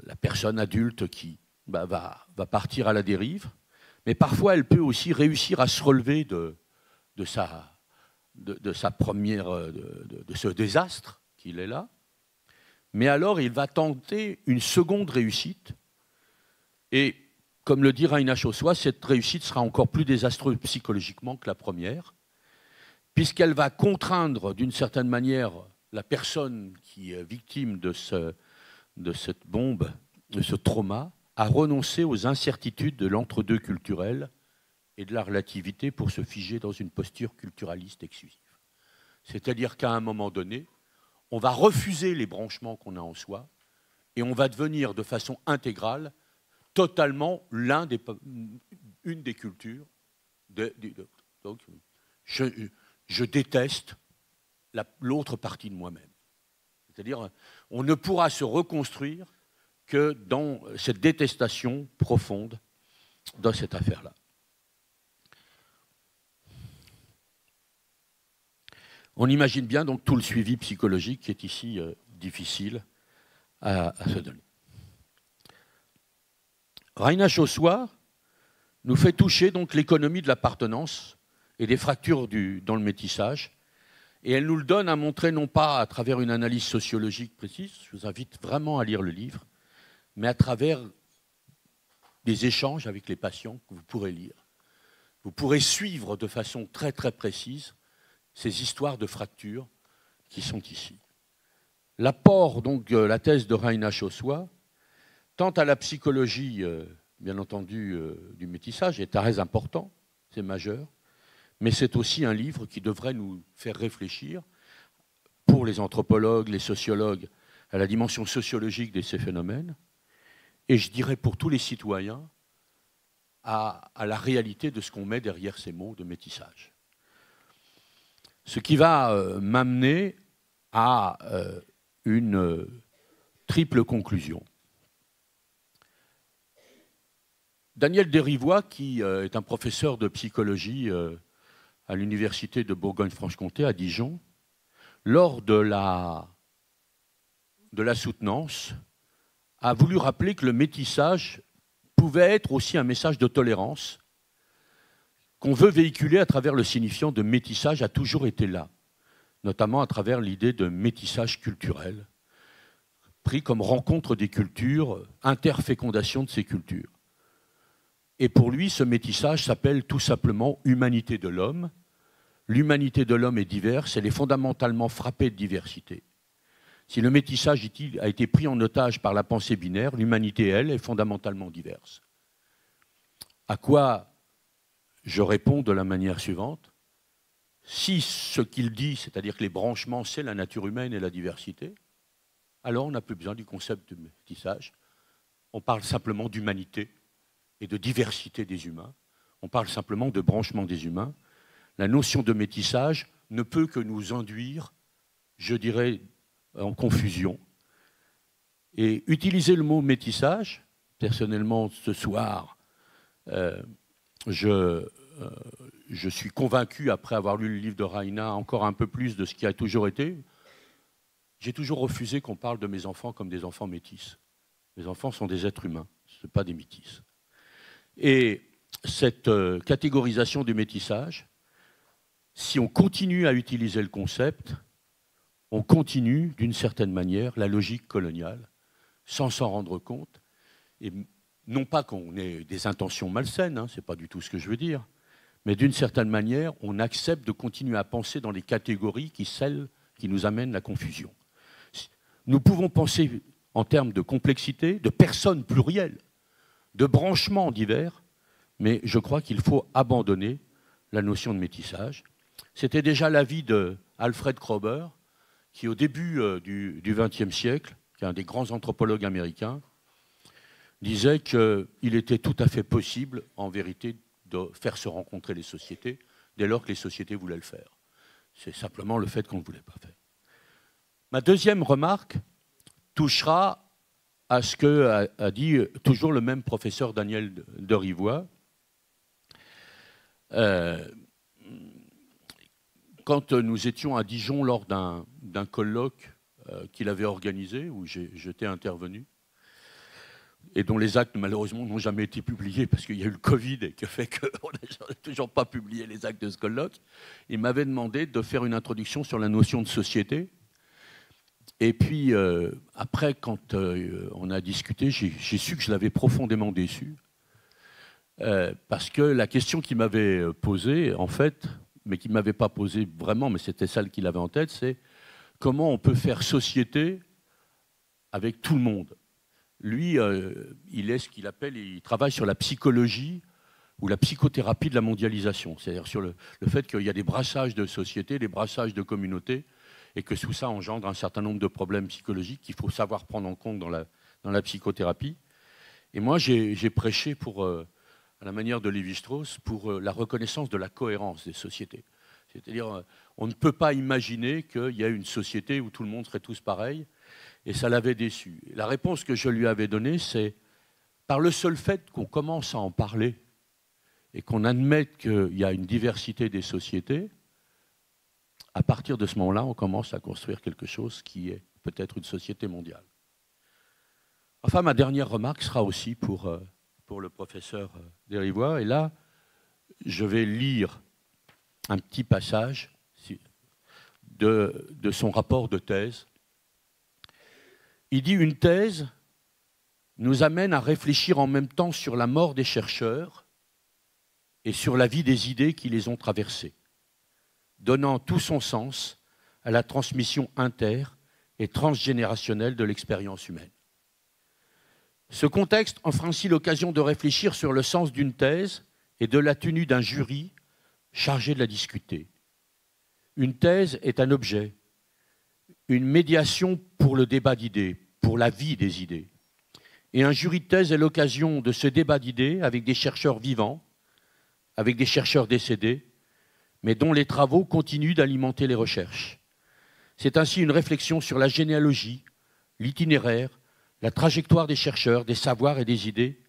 la personne adulte qui va partir à la dérive. Mais parfois, elle peut aussi réussir à se relever de sa première, de ce désastre qu'il est là. Mais alors, il va tenter une seconde réussite. Et comme le dit Raina Chossois, cette réussite sera encore plus désastreuse psychologiquement que la première, puisqu'elle va contraindre d'une certaine manière la personne qui est victime de cette bombe, de ce trauma, à renoncer aux incertitudes de l'entre-deux culturel et de la relativité pour se figer dans une posture culturaliste exclusive. C'est-à-dire qu'à un moment donné, on va refuser les branchements qu'on a en soi et on va devenir de façon intégrale totalement une des cultures. Donc, je déteste l'autre partie de moi-même. C'est-à-dire, on ne pourra se reconstruire que dans cette détestation profonde dans cette affaire-là. On imagine bien donc tout le suivi psychologique qui est ici difficile à se donner. Raina Chossois nous fait toucher donc l'économie de l'appartenance et des fractures dans le métissage. Et elle nous le donne à montrer non pas à travers une analyse sociologique précise, je vous invite vraiment à lire le livre, mais à travers des échanges avec les patients que vous pourrez lire. Vous pourrez suivre de façon très très précise ces histoires de fractures qui sont ici. L'apport donc de la thèse de Raina Chossois, tant à la psychologie, bien entendu, du métissage, est très important, c'est majeur, mais c'est aussi un livre qui devrait nous faire réfléchir, pour les anthropologues, les sociologues, à la dimension sociologique de ces phénomènes, et je dirais pour tous les citoyens, à la réalité de ce qu'on met derrière ces mots de métissage. Ce qui va m'amener à une triple conclusion. Daniel Derivois, qui est un professeur de psychologie à l'université de Bourgogne-Franche-Comté à Dijon, lors de la soutenance, a voulu rappeler que le métissage pouvait être aussi un message de tolérance qu'on veut véhiculer à travers le signifiant de métissage a toujours été là, notamment à travers l'idée de métissage culturel, pris comme rencontre des cultures, interfécondation de ces cultures. Et pour lui, ce métissage s'appelle tout simplement humanité de l'homme. L'humanité de l'homme est diverse, elle est fondamentalement frappée de diversité. Si le métissage a été pris en otage par la pensée binaire, l'humanité, elle, est fondamentalement diverse. À quoi je réponds de la manière suivante. Si ce qu'il dit, c'est-à-dire que les branchements, c'est la nature humaine et la diversité, alors on n'a plus besoin du concept de métissage. On parle simplement d'humanité et de diversité des humains. On parle simplement de branchement des humains. La notion de métissage ne peut que nous induire, je dirais, en confusion. Et utiliser le mot métissage, personnellement, ce soir, je suis convaincu, après avoir lu le livre de Raina, encore un peu plus de ce qui a toujours été. J'ai toujours refusé qu'on parle de mes enfants comme des enfants métis. Mes enfants sont des êtres humains, ce ne sont pas des métis. Et cette catégorisation du métissage, si on continue à utiliser le concept, on continue, d'une certaine manière, la logique coloniale, sans s'en rendre compte. Et non pas qu'on ait des intentions malsaines, hein, ce n'est pas du tout ce que je veux dire, mais d'une certaine manière, on accepte de continuer à penser dans les catégories celles qui nous amènent la confusion. Nous pouvons penser en termes de complexité, de personnes plurielles, de branchements divers, mais je crois qu'il faut abandonner la notion de métissage. C'était déjà l'avis d'Alfred Kroeber, qui au début du XXe siècle, qui est un des grands anthropologues américains, disait qu'il était tout à fait possible, en vérité, de faire se rencontrer les sociétés dès lors que les sociétés voulaient le faire. C'est simplement le fait qu'on ne voulait pas faire. Ma deuxième remarque touchera à ce qu'a dit toujours le même professeur Daniel Derivois. Quand nous étions à Dijon lors d'un colloque qu'il avait organisé, où j'étais intervenu, et dont les actes, malheureusement, n'ont jamais été publiés parce qu'il y a eu le Covid et qui fait qu'on n'a toujours pas publié les actes de ce colloque. Il m'avait demandé de faire une introduction sur la notion de société. Et puis, après, quand on a discuté, j'ai su que je l'avais profondément déçu. Parce que la question qu'il m'avait posée, en fait, mais qu'il ne m'avait pas posée vraiment, mais c'était celle qu'il avait en tête, c'est comment on peut faire société avec tout le monde. Lui, il est ce qu'il appelle, il travaille sur la psychologie ou la psychothérapie de la mondialisation, c'est-à-dire sur le fait qu'il y a des brassages de sociétés, des brassages de communautés, et que tout ça engendre un certain nombre de problèmes psychologiques qu'il faut savoir prendre en compte dans la psychothérapie. Et moi, j'ai prêché à la manière de Lévi-Strauss, pour la reconnaissance de la cohérence des sociétés. C'est-à-dire, on ne peut pas imaginer qu'il y a une société où tout le monde serait tous pareils, et ça l'avait déçu. La réponse que je lui avais donnée, c'est, par le seul fait qu'on commence à en parler, et qu'on admette qu'il y a une diversité des sociétés, à partir de ce moment-là, on commence à construire quelque chose qui est peut-être une société mondiale. Enfin, ma dernière remarque sera aussi pour le professeur Derivoire. Et là, je vais lire un petit passage de son rapport de thèse. Il dit « Une thèse nous amène à réfléchir en même temps sur la mort des chercheurs et sur la vie des idées qui les ont traversées, donnant tout son sens à la transmission inter- et transgénérationnelle de l'expérience humaine. Ce contexte offre ainsi l'occasion de réfléchir sur le sens d'une thèse et de la tenue d'un jury chargé de la discuter. Une thèse est un objet, une médiation pour le débat d'idées, pour la vie des idées. Et un jury de thèse est l'occasion de ce débat d'idées avec des chercheurs vivants, avec des chercheurs décédés, mais dont les travaux continuent d'alimenter les recherches. C'est ainsi une réflexion sur la généalogie, l'itinéraire, la trajectoire des chercheurs, des savoirs et des idées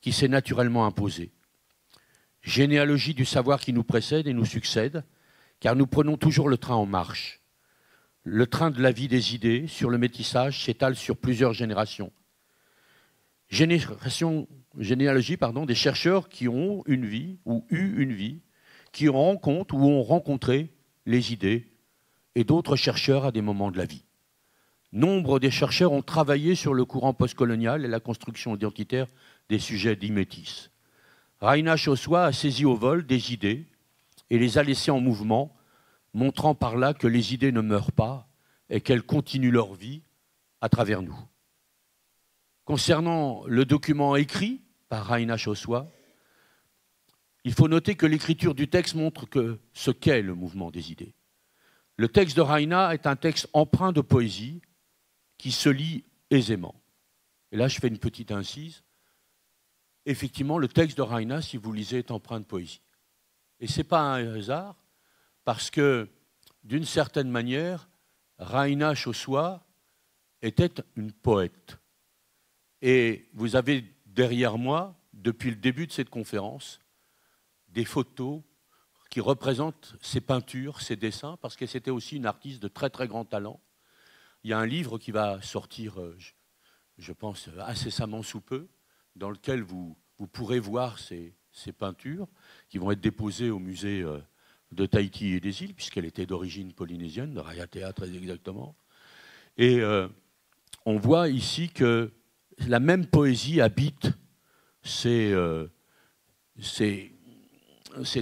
qui s'est naturellement imposée. Généalogie du savoir qui nous précède et nous succède, car nous prenons toujours le train en marche. Le train de la vie des idées sur le métissage s'étale sur plusieurs générations. Généalogie, des chercheurs qui ont une vie ou eu une vie, qui rencontrent ou ont rencontré les idées et d'autres chercheurs à des moments de la vie. Nombre des chercheurs ont travaillé sur le courant postcolonial et la construction identitaire des sujets dits métis. Raina Chossois a saisi au vol des idées et les a laissées en mouvement, montrant par là que les idées ne meurent pas et qu'elles continuent leur vie à travers nous. Concernant le document écrit par Raina Chossois, il faut noter que l'écriture du texte montre ce qu'est le mouvement des idées. Le texte de Raina est un texte empreint de poésie qui se lit aisément. Et là, je fais une petite incise. Effectivement, le texte de Raina, si vous lisez, est empreint de poésie. Et ce n'est pas un hasard, parce que, d'une certaine manière, Raina Chossois était une poète. Et vous avez derrière moi, depuis le début de cette conférence, des photos qui représentent ses peintures, ses dessins, parce que c'était aussi une artiste de très très grand talent. Il y a un livre qui va sortir, je pense, incessamment sous peu, dans lequel vous pourrez voir ces peintures qui vont être déposées au musée de Tahiti et des îles, puisqu'elle était d'origine polynésienne, de Raiatea très exactement. Et on voit ici que la même poésie habite ces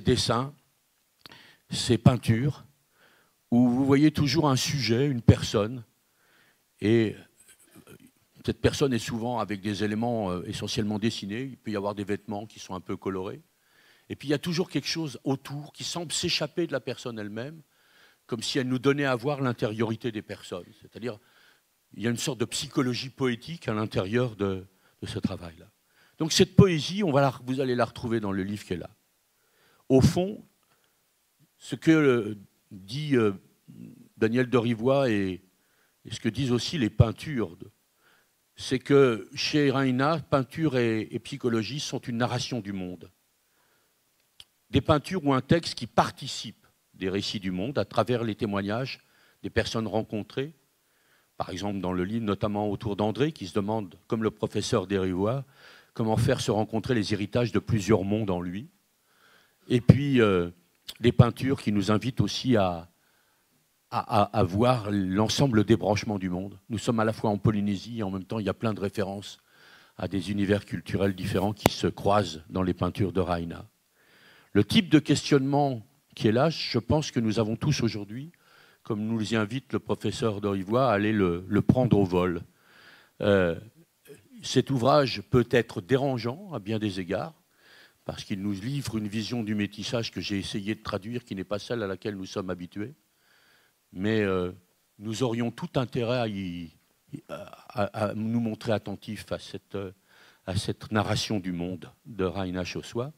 dessins, ces peintures, où vous voyez toujours un sujet, une personne, et cette personne est souvent avec des éléments essentiellement dessinés. Il peut y avoir des vêtements qui sont un peu colorés. Et puis il y a toujours quelque chose autour qui semble s'échapper de la personne elle-même, comme si elle nous donnait à voir l'intériorité des personnes. C'est-à-dire, il y a une sorte de psychologie poétique à l'intérieur de ce travail-là. Donc cette poésie, vous allez la retrouver dans le livre qui est là. Au fond, ce que dit Daniel Derivoire et ce que disent aussi les peintures, c'est que chez Raina, peinture et psychologie sont une narration du monde. Des peintures ou un texte qui participent des récits du monde à travers les témoignages des personnes rencontrées par exemple dans le livre, notamment autour d'André, qui se demande, comme le professeur Derivoire, comment faire se rencontrer les héritages de plusieurs mondes en lui. Et puis, des peintures qui nous invitent aussi à voir l'ensemble des branchements du monde. Nous sommes à la fois en Polynésie et en même temps, il y a plein de références à des univers culturels différents qui se croisent dans les peintures de Rayna. Le type de questionnement qui est là, je pense que nous avons tous aujourd'hui, comme nous y invite le professeur Derivoire, à aller le prendre au vol. Cet ouvrage peut être dérangeant à bien des égards, parce qu'il nous livre une vision du métissage que j'ai essayé de traduire, qui n'est pas celle à laquelle nous sommes habitués. Mais nous aurions tout intérêt à nous montrer attentifs à cette narration du monde de Rayna Sosua,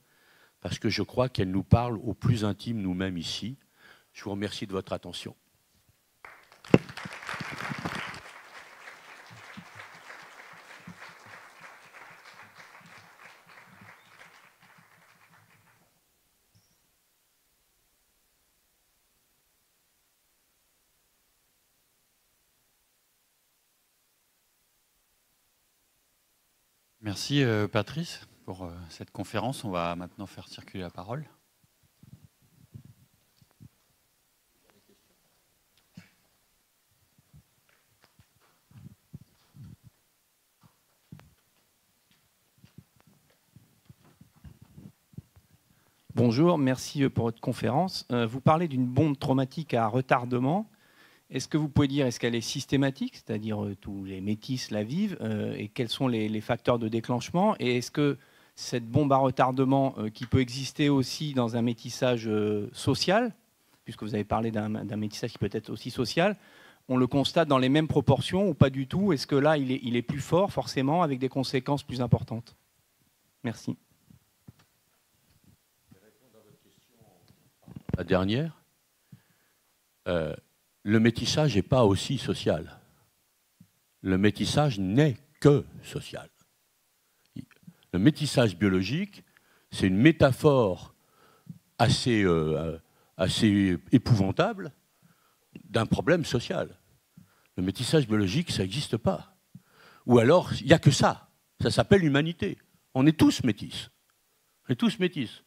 parce que je crois qu'elle nous parle au plus intime nous-mêmes ici. Je vous remercie de votre attention. Merci Patrice pour cette conférence. On va maintenant faire circuler la parole. Bonjour, merci pour votre conférence. Vous parlez d'une bombe traumatique à retardement. Est-ce que vous pouvez dire, est-ce qu'elle est systématique, c'est-à-dire tous les métis la vivent, et quels sont les facteurs de déclenchement? Et est-ce que cette bombe à retardement qui peut exister aussi dans un métissage social, puisque vous avez parlé d'un métissage qui peut être aussi social, on le constate dans les mêmes proportions ou pas du tout? Est-ce que là, il est plus fort forcément avec des conséquences plus importantes? Merci. La dernière, le métissage n'est pas aussi social. Le métissage n'est que social. Le métissage biologique, c'est une métaphore assez épouvantable d'un problème social. Le métissage biologique, ça n'existe pas. Ou alors, il n'y a que ça. Ça s'appelle l'humanité. On est tous métis. On est tous métis,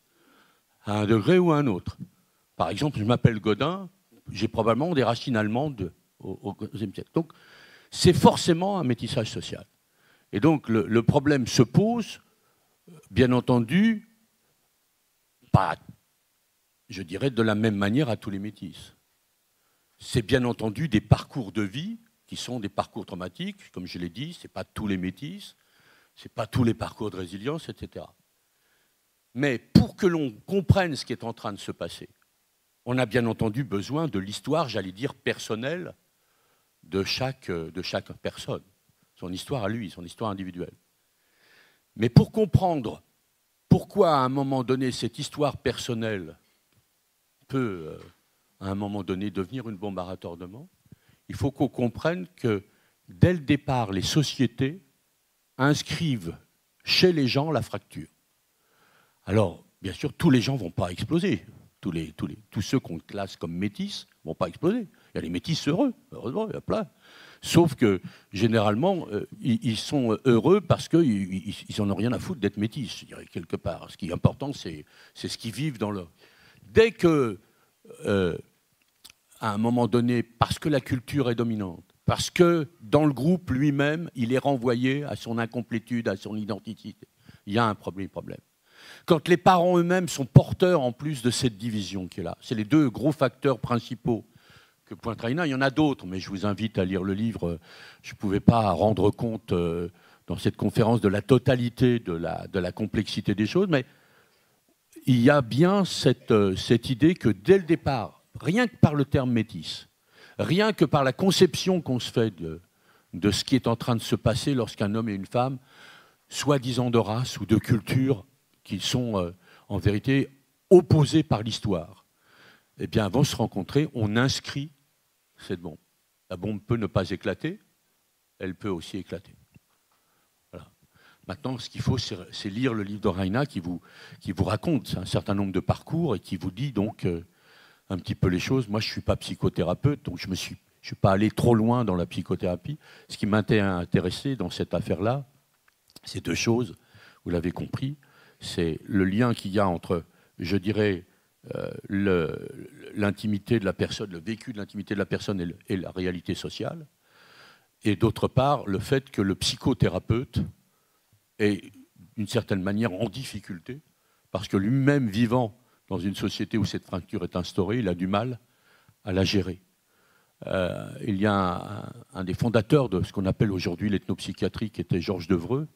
à un degré ou à un autre. Par exemple, je m'appelle Godin, j'ai probablement des racines allemandes au XIe siècle. Donc, c'est forcément un métissage social. Et donc, le problème se pose, bien entendu, pas, je dirais, de la même manière à tous les métis. C'est bien entendu des parcours de vie qui sont des parcours traumatiques, comme je l'ai dit, ce n'est pas tous les métis, ce n'est pas tous les parcours de résilience, etc. Mais pour que l'on comprenne ce qui est en train de se passer, on a bien entendu besoin de l'histoire, j'allais dire, personnelle de chaque personne. Son histoire à lui, son histoire individuelle. Mais pour comprendre pourquoi, à un moment donné, cette histoire personnelle peut, à un moment donné, devenir une bombe à retardement, il faut qu'on comprenne que, dès le départ, les sociétés inscrivent chez les gens la fracture. Alors, bien sûr, tous les gens ne vont pas exploser. Tous ceux qu'on classe comme métis ne vont pas exploser. Il y a les métis heureux, heureusement, il y a plein. Sauf que, généralement, ils sont heureux parce qu'ils n'en ont rien à foutre d'être métis, je dirais, quelque part. Ce qui est important, c'est ce qu'ils vivent dans leur... Dès que, à un moment donné, parce que la culture est dominante, parce que, dans le groupe lui-même, il est renvoyé à son incomplétude, à son identité, il y a un problème. Quand les parents eux-mêmes sont porteurs en plus de cette division qui est là. C'est les deux gros facteurs principaux que pointe Rayna. Il y en a d'autres, mais je vous invite à lire le livre. Je ne pouvais pas rendre compte dans cette conférence de la totalité de la complexité des choses, mais il y a bien cette idée que dès le départ, rien que par le terme métis, rien que par la conception qu'on se fait de ce qui est en train de se passer lorsqu'un homme et une femme, soi-disant de race ou de culture, qui sont en vérité opposés par l'histoire, eh bien, vont se rencontrer, on inscrit cette bombe. La bombe peut ne pas éclater, elle peut aussi éclater. Voilà. Maintenant, ce qu'il faut, c'est lire le livre de Rayna qui vous raconte un certain nombre de parcours et qui vous dit donc un petit peu les choses. Moi, je ne suis pas psychothérapeute, donc je me suis Je ne suis pas allé trop loin dans la psychothérapie. Ce qui m'intéressait dans cette affaire-là, c'est deux choses, vous l'avez compris, c'est le lien qu'il y a entre, je dirais, l'intimité de la personne, le vécu de l'intimité de la personne et la réalité sociale, et d'autre part, le fait que le psychothérapeute est d'une certaine manière en difficulté, parce que lui-même vivant dans une société où cette fracture est instaurée, il a du mal à la gérer. Il y a un des fondateurs de ce qu'on appelle aujourd'hui l'ethnopsychiatrie, qui était Georges Devreux,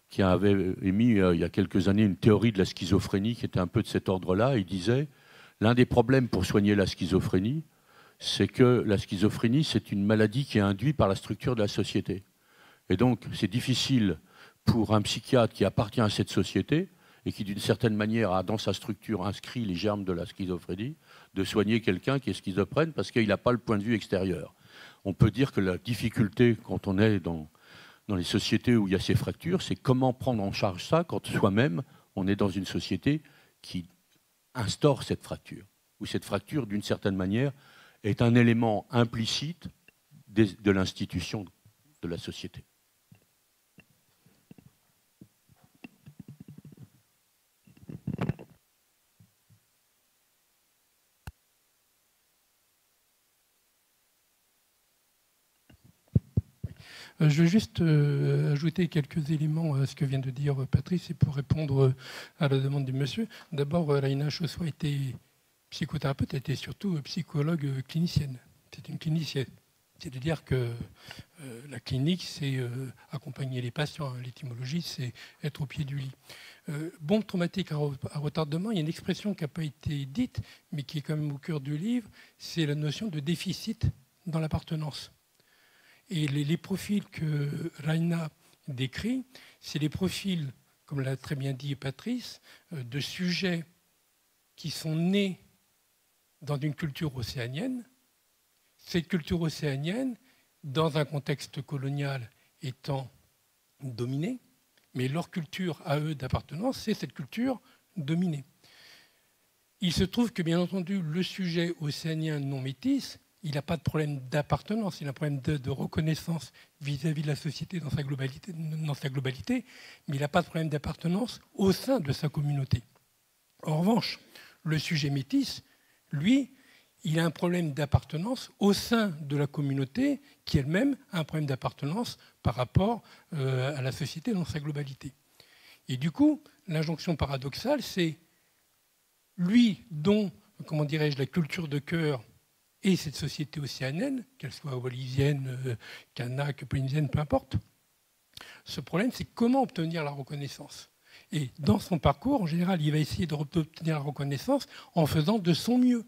qui avait émis il y a quelques années une théorie de la schizophrénie qui était un peu de cet ordre-là. Il disait, l'un des problèmes pour soigner la schizophrénie, c'est que la schizophrénie, c'est une maladie qui est induite par la structure de la société. Et donc, c'est difficile pour un psychiatre qui appartient à cette société et qui, d'une certaine manière, a dans sa structure inscrit les germes de la schizophrénie, de soigner quelqu'un qui est schizophrène parce qu'il n'a pas le point de vue extérieur. On peut dire que la difficulté, quand on est dans les sociétés où il y a ces fractures, c'est comment prendre en charge ça quand soi-même, on est dans une société qui instaure cette fracture, où cette fracture, d'une certaine manière, est un élément implicite de l'institution de la société. Je veux juste ajouter quelques éléments à ce que vient de dire Patrice et pour répondre à la demande du monsieur. D'abord, Raina Chossois était psychothérapeute, elle était surtout psychologue clinicienne. C'est une clinicienne. C'est-à-dire que la clinique, c'est accompagner les patients. L'étymologie, c'est être au pied du lit. Bombe traumatique à retardement, il y a une expression qui n'a pas été dite, mais qui est quand même au cœur du livre, c'est la notion de déficit dans l'appartenance. Et les profils que Raina décrit, c'est les profils, comme l'a très bien dit Patrice, de sujets qui sont nés dans une culture océanienne. Cette culture océanienne, dans un contexte colonial, étant dominée, mais leur culture à eux d'appartenance, c'est cette culture dominée. Il se trouve que, bien entendu, le sujet océanien non métis, il n'a pas de problème d'appartenance, il a un problème de reconnaissance vis-à-vis de la société dans sa globalité, mais il n'a pas de problème d'appartenance au sein de sa communauté. En revanche, le sujet métis, lui, il a un problème d'appartenance au sein de la communauté qui elle-même a un problème d'appartenance par rapport à la société dans sa globalité. Et du coup, l'injonction paradoxale, c'est lui dont, comment dirais-je, la culture de cœur et cette société océanienne, qu'elle soit wallisienne, kanak, polynésienne, peu importe, ce problème, c'est comment obtenir la reconnaissance. Et dans son parcours, en général, il va essayer d'obtenir la reconnaissance en faisant de son mieux.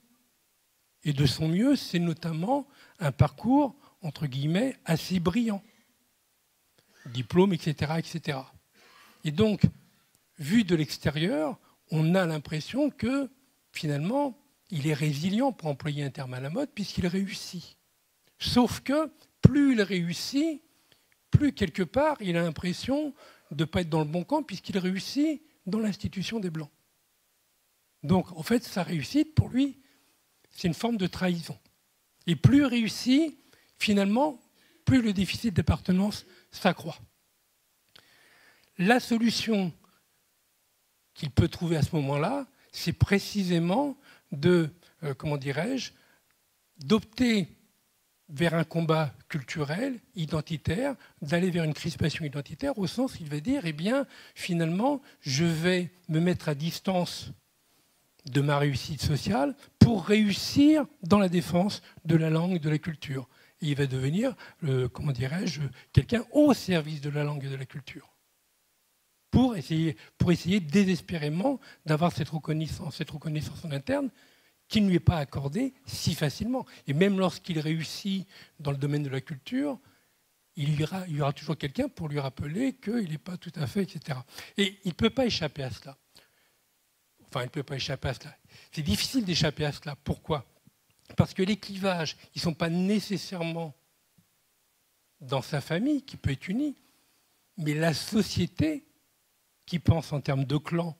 Et de son mieux, c'est notamment un parcours, entre guillemets, assez brillant. Diplôme, etc., etc. Et donc, vu de l'extérieur, on a l'impression que, finalement, il est résilient, pour employer un terme à la mode, puisqu'il réussit. Sauf que plus il réussit, plus quelque part, il a l'impression de ne pas être dans le bon camp, puisqu'il réussit dans l'institution des Blancs. Donc, en fait, sa réussite, pour lui, c'est une forme de trahison. Et plus il réussit, finalement, plus le déficit d'appartenance s'accroît. La solution qu'il peut trouver à ce moment-là, c'est précisément comment dirais-je, d'opter vers un combat culturel, identitaire, d'aller vers une crispation identitaire, au sens qu'il va dire, eh bien, finalement, je vais me mettre à distance de ma réussite sociale pour réussir dans la défense de la langue et de la culture. Et il va devenir, comment dirais-je, quelqu'un au service de la langue et de la culture. Pour essayer désespérément d'avoir cette reconnaissance en interne qui ne lui est pas accordée si facilement. Et même lorsqu'il réussit dans le domaine de la culture, il y aura toujours quelqu'un pour lui rappeler qu'il n'est pas tout à fait, etc. Et il ne peut pas échapper à cela. Enfin, il ne peut pas échapper à cela. C'est difficile d'échapper à cela. Pourquoi ? Parce que les clivages, ils ne sont pas nécessairement dans sa famille, qui peut être unie, mais la société qui pense en termes de clan,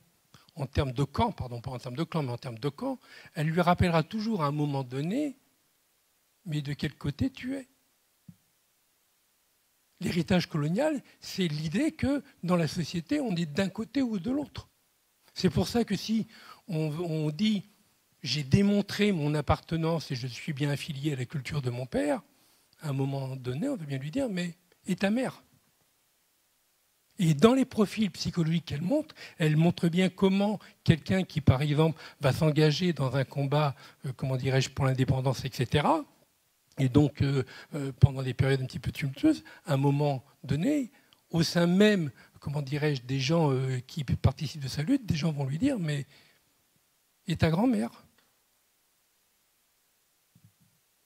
en termes de camp, pardon, pas en termes de clan, mais en termes de camp, elle lui rappellera toujours à un moment donné mais de quel côté tu es. L'héritage colonial, c'est l'idée que dans la société, on est d'un côté ou de l'autre. C'est pour ça que si on dit « j'ai démontré mon appartenance et je suis bien affilié à la culture de mon père », à un moment donné, on va bien lui dire « mais et ta mère ?» Et dans les profils psychologiques elle montre bien comment quelqu'un qui, par exemple, va s'engager dans un combat, comment dirais-je, pour l'indépendance, etc., et donc pendant des périodes un petit peu tumultueuses, à un moment donné, au sein même, comment dirais-je, des gens qui participent de sa lutte, des gens vont lui dire « mais et ta grand-mère ?»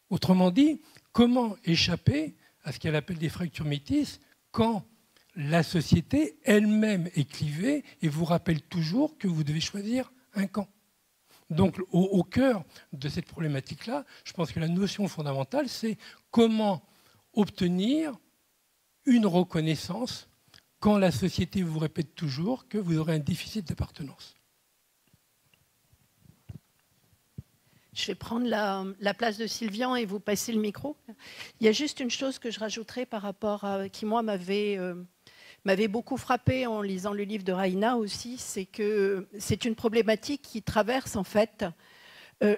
Autrement dit, comment échapper à ce qu'elle appelle des fractures métisses quand la société elle-même est clivée et vous rappelle toujours que vous devez choisir un camp. Donc au cœur de cette problématique-là, je pense que la notion fondamentale, c'est comment obtenir une reconnaissance quand la société vous répète toujours que vous aurez un déficit d'appartenance. Je vais prendre la place de Sylvian et vous passer le micro. Il y a juste une chose que je rajouterais par rapport à qui, moi, m'avait beaucoup frappé en lisant le livre de Raina aussi, c'est que c'est une problématique qui traverse en fait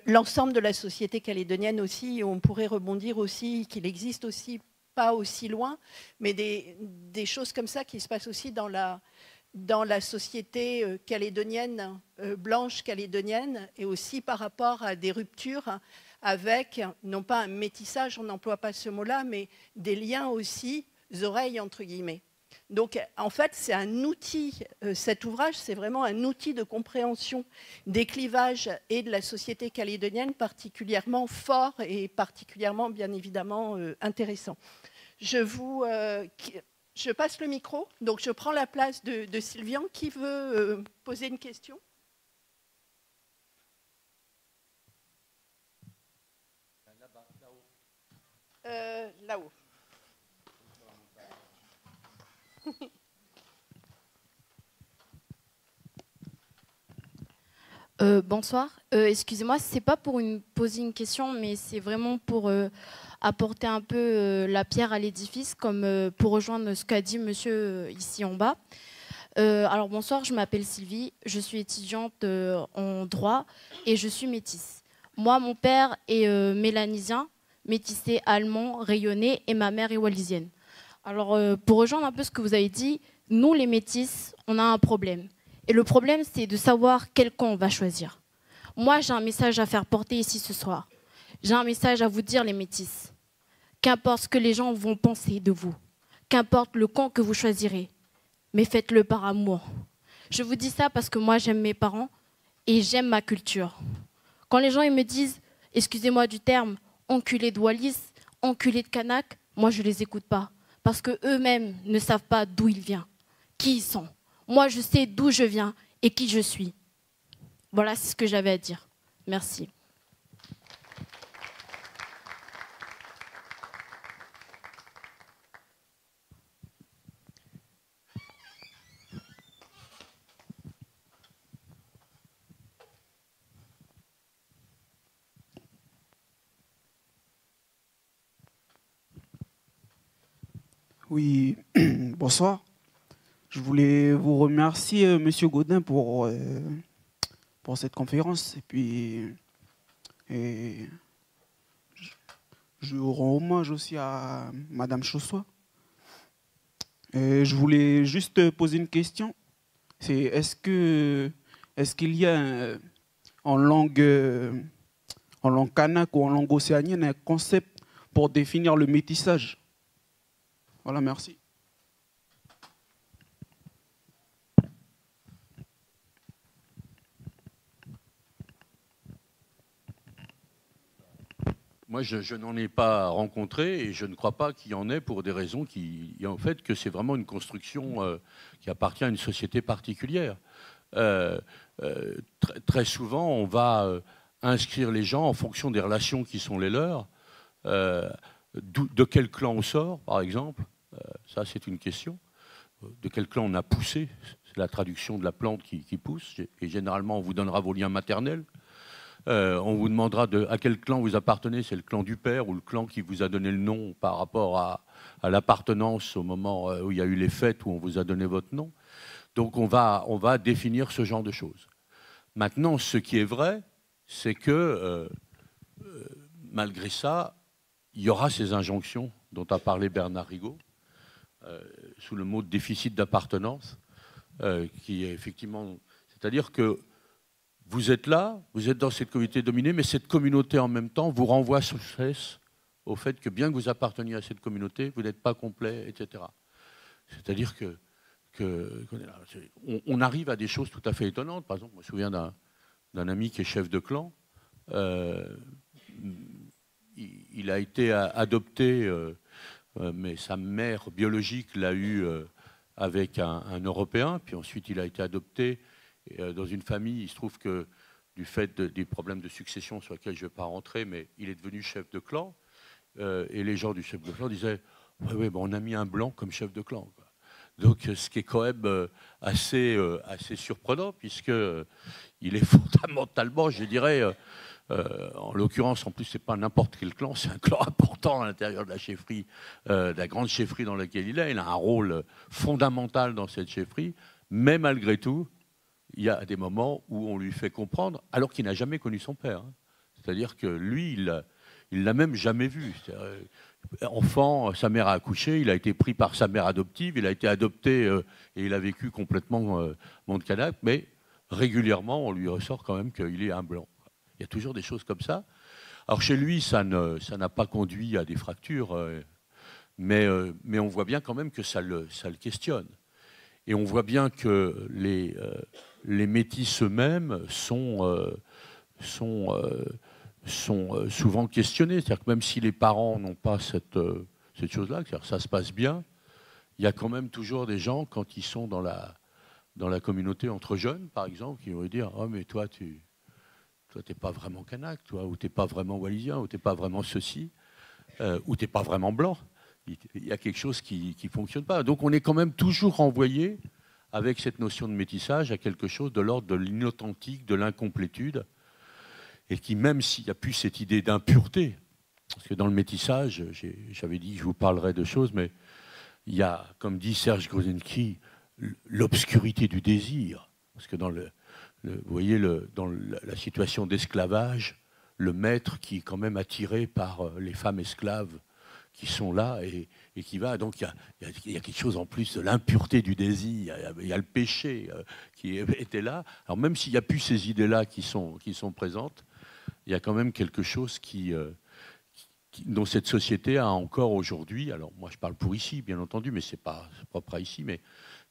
l'ensemble de la société calédonienne aussi. Et on pourrait rebondir aussi qu'il existe aussi, pas aussi loin, mais des choses comme ça qui se passent aussi dans la société calédonienne, blanche calédonienne, et aussi par rapport à des ruptures avec, non pas un métissage, on n'emploie pas ce mot-là, mais des liens aussi, oreilles entre guillemets. Donc, en fait, c'est un outil, cet ouvrage, c'est vraiment un outil de compréhension des clivages et de la société calédonienne particulièrement fort et particulièrement, bien évidemment, intéressant. Je passe le micro, donc je prends la place de Sylvian. Qui veut poser une question ? Là-haut. Bonsoir. Excusez-moi, ce n'est pas pour poser une question, mais c'est vraiment pour apporter un peu la pierre à l'édifice, comme pour rejoindre ce qu'a dit monsieur ici en bas. Alors bonsoir, je m'appelle Sylvie, je suis étudiante en droit et je suis métisse. Moi, mon père est mélanisien, métissé allemand, rayonné, et ma mère est wallisienne. Alors pour rejoindre un peu ce que vous avez dit, nous les métisses, on a un problème. Et le problème, c'est de savoir quel camp on va choisir. Moi, j'ai un message à faire porter ici ce soir. J'ai un message à vous dire, les métisses. Qu'importe ce que les gens vont penser de vous, qu'importe le camp que vous choisirez, mais faites-le par amour. Je vous dis ça parce que moi, j'aime mes parents et j'aime ma culture. Quand les gens ils me disent, excusez-moi du terme, enculé de Wallis, enculé de Kanak, moi, je ne les écoute pas. Parce qu'eux-mêmes ne savent pas d'où ils viennent, qui ils sont. Moi, je sais d'où je viens et qui je suis. Voilà, c'est ce que j'avais à dire. Merci. Oui, bonsoir. Je voulais vous remercier, Monsieur Gaudin, pour cette conférence. Et puis, je rends hommage aussi à Madame Chaussois. Je voulais juste poser une question. C'est est-ce qu'il y a en langue kanak ou en langue océanienne un concept pour définir le métissage? Voilà, merci. Moi, je n'en ai pas rencontré et je ne crois pas qu'il y en ait pour des raisons en fait, que c'est vraiment une construction qui appartient à une société particulière. Très souvent, on va inscrire les gens en fonction des relations qui sont les leurs. De quel clan on sort, par exemple, ça c'est une question. De quel clan on a poussé, c'est la traduction de la plante qui pousse. Et généralement, on vous donnera vos liens maternels. On vous demandera à quel clan vous appartenez, c'est le clan du père ou le clan qui vous a donné le nom par rapport à l'appartenance au moment où il y a eu les fêtes où on vous a donné votre nom. Donc on va définir ce genre de choses. Maintenant, ce qui est vrai, c'est que malgré ça, il y aura ces injonctions dont a parlé Bernard Rigaud, sous le mot de déficit d'appartenance, qui est effectivement... C'est-à-dire que vous êtes là, vous êtes dans cette communauté dominée, mais cette communauté en même temps vous renvoie sans cesse au fait que bien que vous apparteniez à cette communauté, vous n'êtes pas complet, etc. C'est-à-dire on arrive à des choses tout à fait étonnantes. Par exemple, je me souviens d'un ami qui est chef de clan. Il a été adopté, mais sa mère biologique l'a eu avec un Européen, puis ensuite il a été adopté dans une famille. Il se trouve que du fait des problèmes de succession sur lesquels je ne vais pas rentrer, mais il est devenu chef de clan, et les gens du chef de clan disaient « Ouais, bon, on a mis un blanc comme chef de clan ». Donc, ce qui est quand même assez surprenant, puisqu'il est fondamentalement, je dirais, en l'occurrence, en plus, ce n'est pas n'importe quel clan, c'est un clan important à l'intérieur de la chefferie, de la grande chefferie dans laquelle il est. Il a un rôle fondamental dans cette chefferie, mais malgré tout, il y a des moments où on lui fait comprendre, alors qu'il n'a jamais connu son père. C'est-à-dire que lui, il l'a même jamais vu. Enfant, sa mère a accouché, il a été pris par sa mère adoptive, il a été adopté et il a vécu complètement monde canac, mais régulièrement, on lui ressort quand même qu'il est un blanc. Il y a toujours des choses comme ça. Alors chez lui, ça n'a pas conduit à des fractures, mais on voit bien quand même que ça le questionne. Et on voit bien que les métis eux-mêmes sont souvent questionnés. C'est-à-dire que même si les parents n'ont pas cette chose-là, c'est-à-dire que ça se passe bien, il y a quand même toujours des gens, quand ils sont dans la communauté entre jeunes, par exemple, qui vont dire « Oh, mais toi, t'es pas vraiment kanak, toi, ou t'es pas vraiment wallisien, ou t'es pas vraiment ceci, ou t'es pas vraiment blanc. » Il y a quelque chose qui ne fonctionne pas. Donc on est quand même toujours renvoyé, avec cette notion de métissage, à quelque chose de l'ordre de l'inauthentique, de l'incomplétude, et qui, même s'il n'y a plus cette idée d'impureté, parce que dans le métissage, j'avais dit que je vous parlerai de choses, mais il y a, comme dit Serge Grozensky, l'obscurité du désir. Parce que vous voyez, dans la situation d'esclavage, le maître qui est quand même attiré par les femmes esclaves qui sont là et qui va. Donc il y a quelque chose en plus de l'impureté du désir, il y a le péché qui était là. Alors même s'il n'y a plus ces idées-là qui sont présentes, il y a quand même quelque chose dont cette société a encore aujourd'hui. Alors moi je parle pour ici, bien entendu, mais c'est pas propre à ici, mais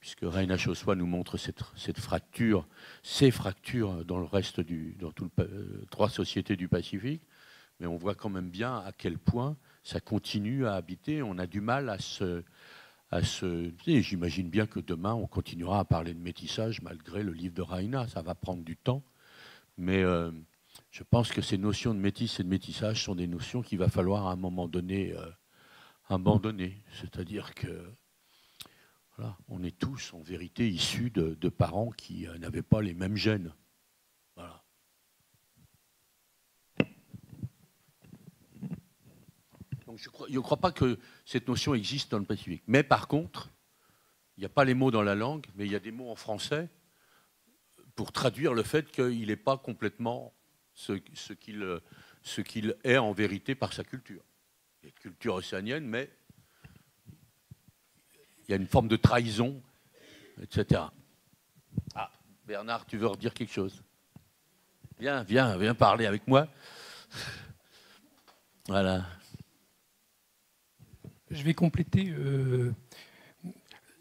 puisque Reina Chossois nous montre cette fracture, ces fractures dans le reste dans toutes les 3 sociétés du Pacifique, mais on voit quand même bien à quel point ça continue à habiter. On a du mal à se... J'imagine bien que demain, on continuera à parler de métissage malgré le livre de Reina. Ça va prendre du temps. Mais je pense que ces notions de métis et de métissage sont des notions qu'il va falloir à un moment donné abandonner. C'est-à-dire que voilà, on est tous, en vérité, issus de parents qui n'avaient pas les mêmes gènes. Voilà. Donc je ne crois pas que cette notion existe dans le Pacifique. Mais par contre, il n'y a pas les mots dans la langue, mais il y a des mots en français pour traduire le fait qu'il n'est pas complètement ce qu'il est en vérité par sa culture. Il y a une culture océanienne, mais il y a une forme de trahison, etc. Ah, Bernard, tu veux redire quelque chose? Viens parler avec moi. Voilà. Je vais compléter.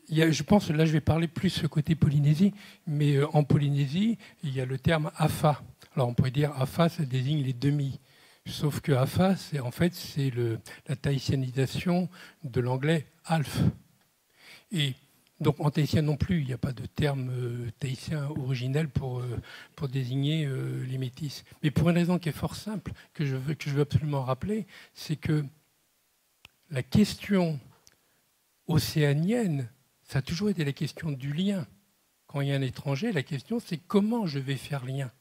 Je pense, là, je vais parler plus côté Polynésie, mais en Polynésie, il y a le terme afa. Alors, on pourrait dire afa, ça désigne les demi. Sauf que afa, c'est la tahitianisation de l'anglais alf. Et donc, en tahitien non plus, il n'y a pas de terme tahitien originel pour désigner les métis. Mais pour une raison qui est fort simple, que je veux absolument rappeler, c'est que la question océanienne, ça a toujours été la question du lien. Quand il y a un étranger, la question c'est comment je vais faire lien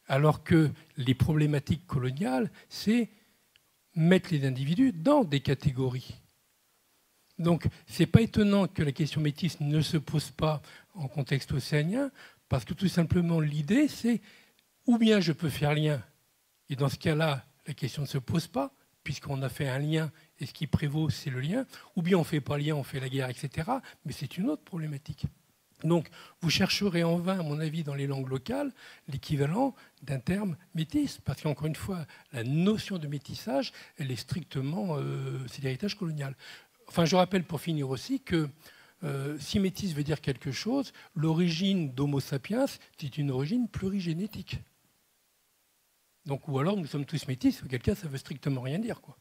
Alors que les problématiques coloniales, c'est mettre les individus dans des catégories. Donc, ce n'est pas étonnant que la question métisse ne se pose pas en contexte océanien, parce que tout simplement, l'idée, c'est ou bien je peux faire lien, et dans ce cas-là, la question ne se pose pas, puisqu'on a fait un lien, et ce qui prévaut, c'est le lien, ou bien on ne fait pas lien, on fait la guerre, etc. Mais c'est une autre problématique. Donc, vous chercherez en vain, à mon avis, dans les langues locales, l'équivalent d'un terme métis, parce qu'encore une fois, la notion de métissage, elle est strictement, c'est l'héritage colonial. Enfin, je rappelle pour finir aussi que si métis veut dire quelque chose, l'origine d'Homo sapiens, c'est une origine plurigénétique. Donc, ou alors nous sommes tous métis, auquel cas ça ne veut strictement rien dire, quoi.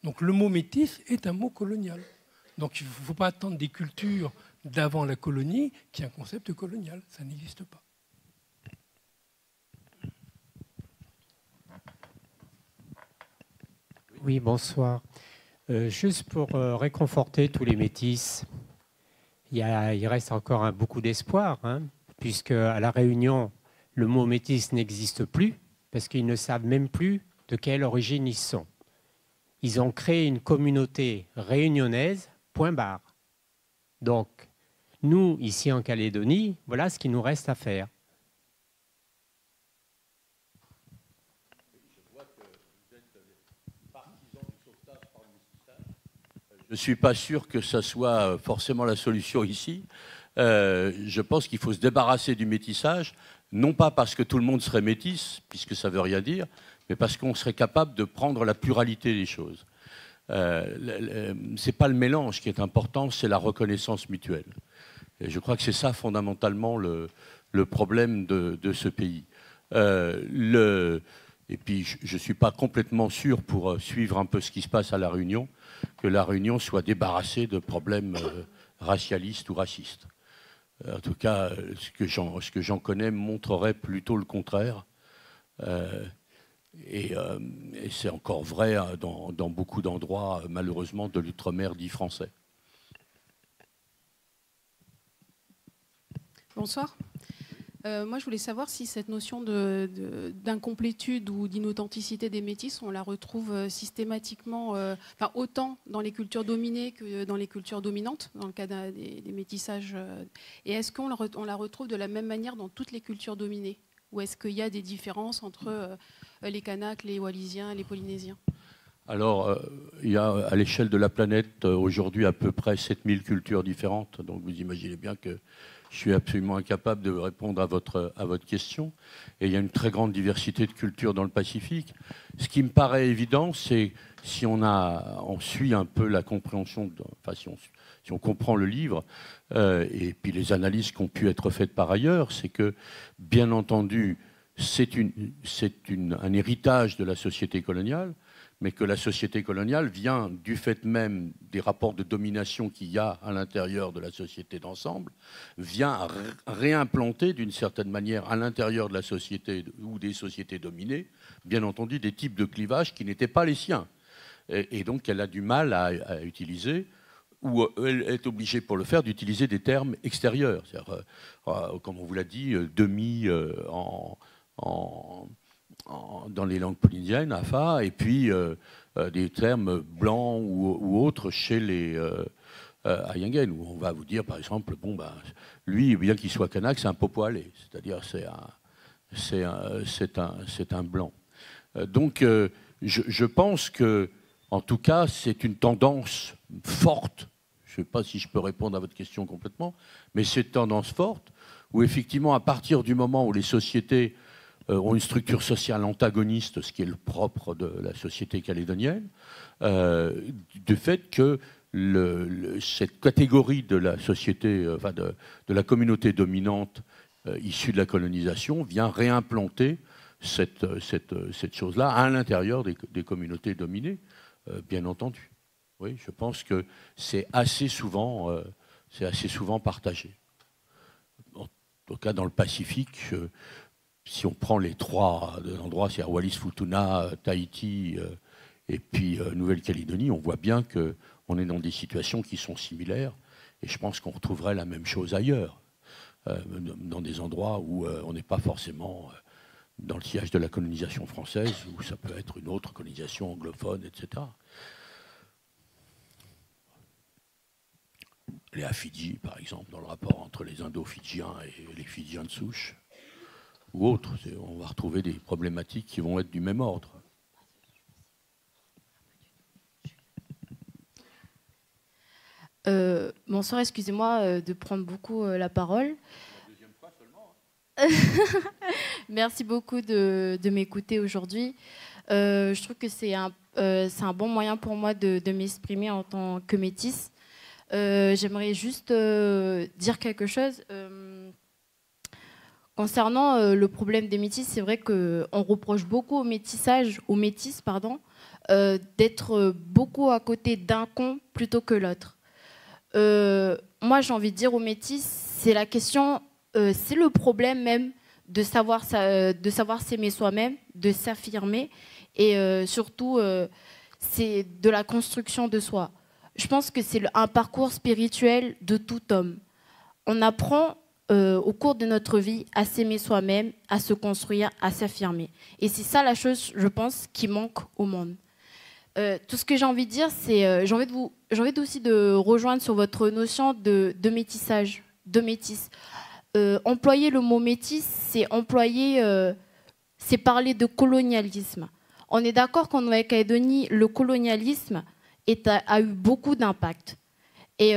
Donc le mot métis est un mot colonial. Donc il ne faut pas attendre des cultures d'avant la colonie qui est un concept colonial. Ça n'existe pas. Oui, bonsoir. Juste pour réconforter tous les métis, il reste encore beaucoup d'espoir, hein, puisque à La Réunion, le mot métis n'existe plus, parce qu'ils ne savent même plus de quelle origine ils sont. Ils ont créé une communauté réunionnaise, point barre. Donc, nous, ici en Calédonie, voilà ce qu'il nous reste à faire. Je ne suis pas sûr que ça soit forcément la solution ici. Je pense qu'il faut se débarrasser du métissage, non pas parce que tout le monde serait métis, puisque ça ne veut rien dire, mais parce qu'on serait capable de prendre la pluralité des choses. Ce n'est pas le mélange qui est important, c'est la reconnaissance mutuelle. Et je crois que c'est ça fondamentalement le problème de ce pays. Et puis je ne suis pas complètement sûr, pour suivre un peu ce qui se passe à La Réunion, que La Réunion soit débarrassée de problèmes racialistes ou racistes. En tout cas, ce que j'en connais montrerait plutôt le contraire. Et c'est encore vrai dans beaucoup d'endroits, malheureusement, de l'outre-mer dit français. Bonsoir. Moi, je voulais savoir si cette notion d'incomplétude ou d'inauthenticité des métis, on la retrouve systématiquement, autant dans les cultures dominées que dans les cultures dominantes, dans le cas des métissages. Et est-ce qu'on la retrouve de la même manière dans toutes les cultures dominées? Ou est-ce qu'il y a des différences entre les Kanaks, les Wallisiens, les Polynésiens? Alors, il y a à l'échelle de la planète aujourd'hui à peu près 7000 cultures différentes. Donc vous imaginez bien que je suis absolument incapable de répondre à votre question. Et il y a une très grande diversité de cultures dans le Pacifique. Ce qui me paraît évident, c'est si on suit un peu la compréhension, si on comprend le livre, et puis les analyses qui ont pu être faites par ailleurs, c'est que, bien entendu, c'est un héritage de la société coloniale, mais que la société coloniale vient du fait même des rapports de domination qu'il y a à l'intérieur de la société d'ensemble, vient réimplanter d'une certaine manière à l'intérieur de la société ou des sociétés dominées, bien entendu, des types de clivages qui n'étaient pas les siens. Et donc elle a du mal à utiliser, ou elle est obligée pour le faire d'utiliser des termes extérieurs. C'est-à-dire, comme on vous l'a dit, demi dans les langues polynésiennes, afa, et puis des termes blancs ou autres chez les Ayangen, où on va vous dire, par exemple, lui, bien qu'il soit kanak, c'est un popoalé, c'est-à-dire c'est un blanc. Donc, je pense que, en tout cas, c'est une tendance forte. Je ne sais pas si je peux répondre à votre question complètement, mais c'est une tendance forte où, effectivement, à partir du moment où les sociétés ont une structure sociale antagoniste, ce qui est le propre de la société calédonienne, du fait que cette catégorie de la société, de la communauté dominante issue de la colonisation vient réimplanter cette chose-là à l'intérieur des communautés dominées, bien entendu. Oui, je pense que c'est assez souvent partagé. En tout cas, dans le Pacifique, si on prend les trois endroits, c'est-à-dire Wallis, Futuna, Tahiti et puis Nouvelle-Calédonie, on voit bien qu'on est dans des situations qui sont similaires. Et je pense qu'on retrouverait la même chose ailleurs, dans des endroits où on n'est pas forcément dans le sillage de la colonisation française, ou ça peut être une autre colonisation anglophone, etc. Les Fidji, par exemple, dans le rapport entre les Indo-Fidjiens et les Fidjiens de souche, ou autres. On va retrouver des problématiques qui vont être du même ordre. Bonsoir, excusez-moi de prendre beaucoup la parole. Deuxième fois seulement. Merci beaucoup de m'écouter aujourd'hui. Je trouve que c'est un bon moyen pour moi de m'exprimer en tant que métisse. J'aimerais juste dire quelque chose. Concernant le problème des métis, c'est vrai qu'on reproche beaucoup aux métis, d'être beaucoup à côté d'un con plutôt que l'autre. Moi, j'ai envie de dire aux métis, c'est la question, c'est le problème même de savoir s'aimer soi-même, de s'affirmer, et surtout, c'est de la construction de soi. Je pense que c'est un parcours spirituel de tout homme. On apprend au cours de notre vie à s'aimer soi-même, à se construire, à s'affirmer. Et c'est ça la chose, je pense, qui manque au monde. Tout ce que j'ai envie de dire, c'est j'ai envie aussi de rejoindre sur votre notion de métissage, de métis. Employer le mot métis, c'est c'est parler de colonialisme. On est d'accord qu'en Nouvelle-Calédonie, le colonialisme a eu beaucoup d'impact. Et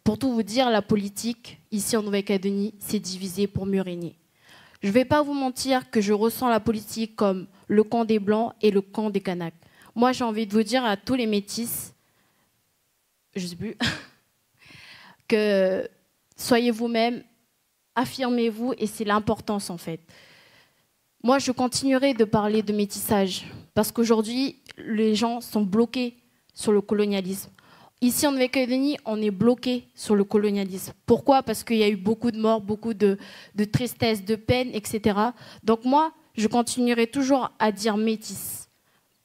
pour tout vous dire, la politique, ici en Nouvelle-Calédonie, c'est divisé pour mieux régner. Je ne vais pas vous mentir que je ressens la politique comme le camp des Blancs et le camp des Kanaks. Moi, j'ai envie de vous dire à tous les métis, je ne sais plus, que soyez vous-même, affirmez-vous, et c'est l'importance en fait. Moi, je continuerai de parler de métissage, parce qu'aujourd'hui, les gens sont bloqués sur le colonialisme. Ici, en Nouvelle-Calédonie, on est bloqué sur le colonialisme. Pourquoi? Parce qu'il y a eu beaucoup de morts, beaucoup de tristesse, de peine, etc. Donc moi, je continuerai toujours à dire métis.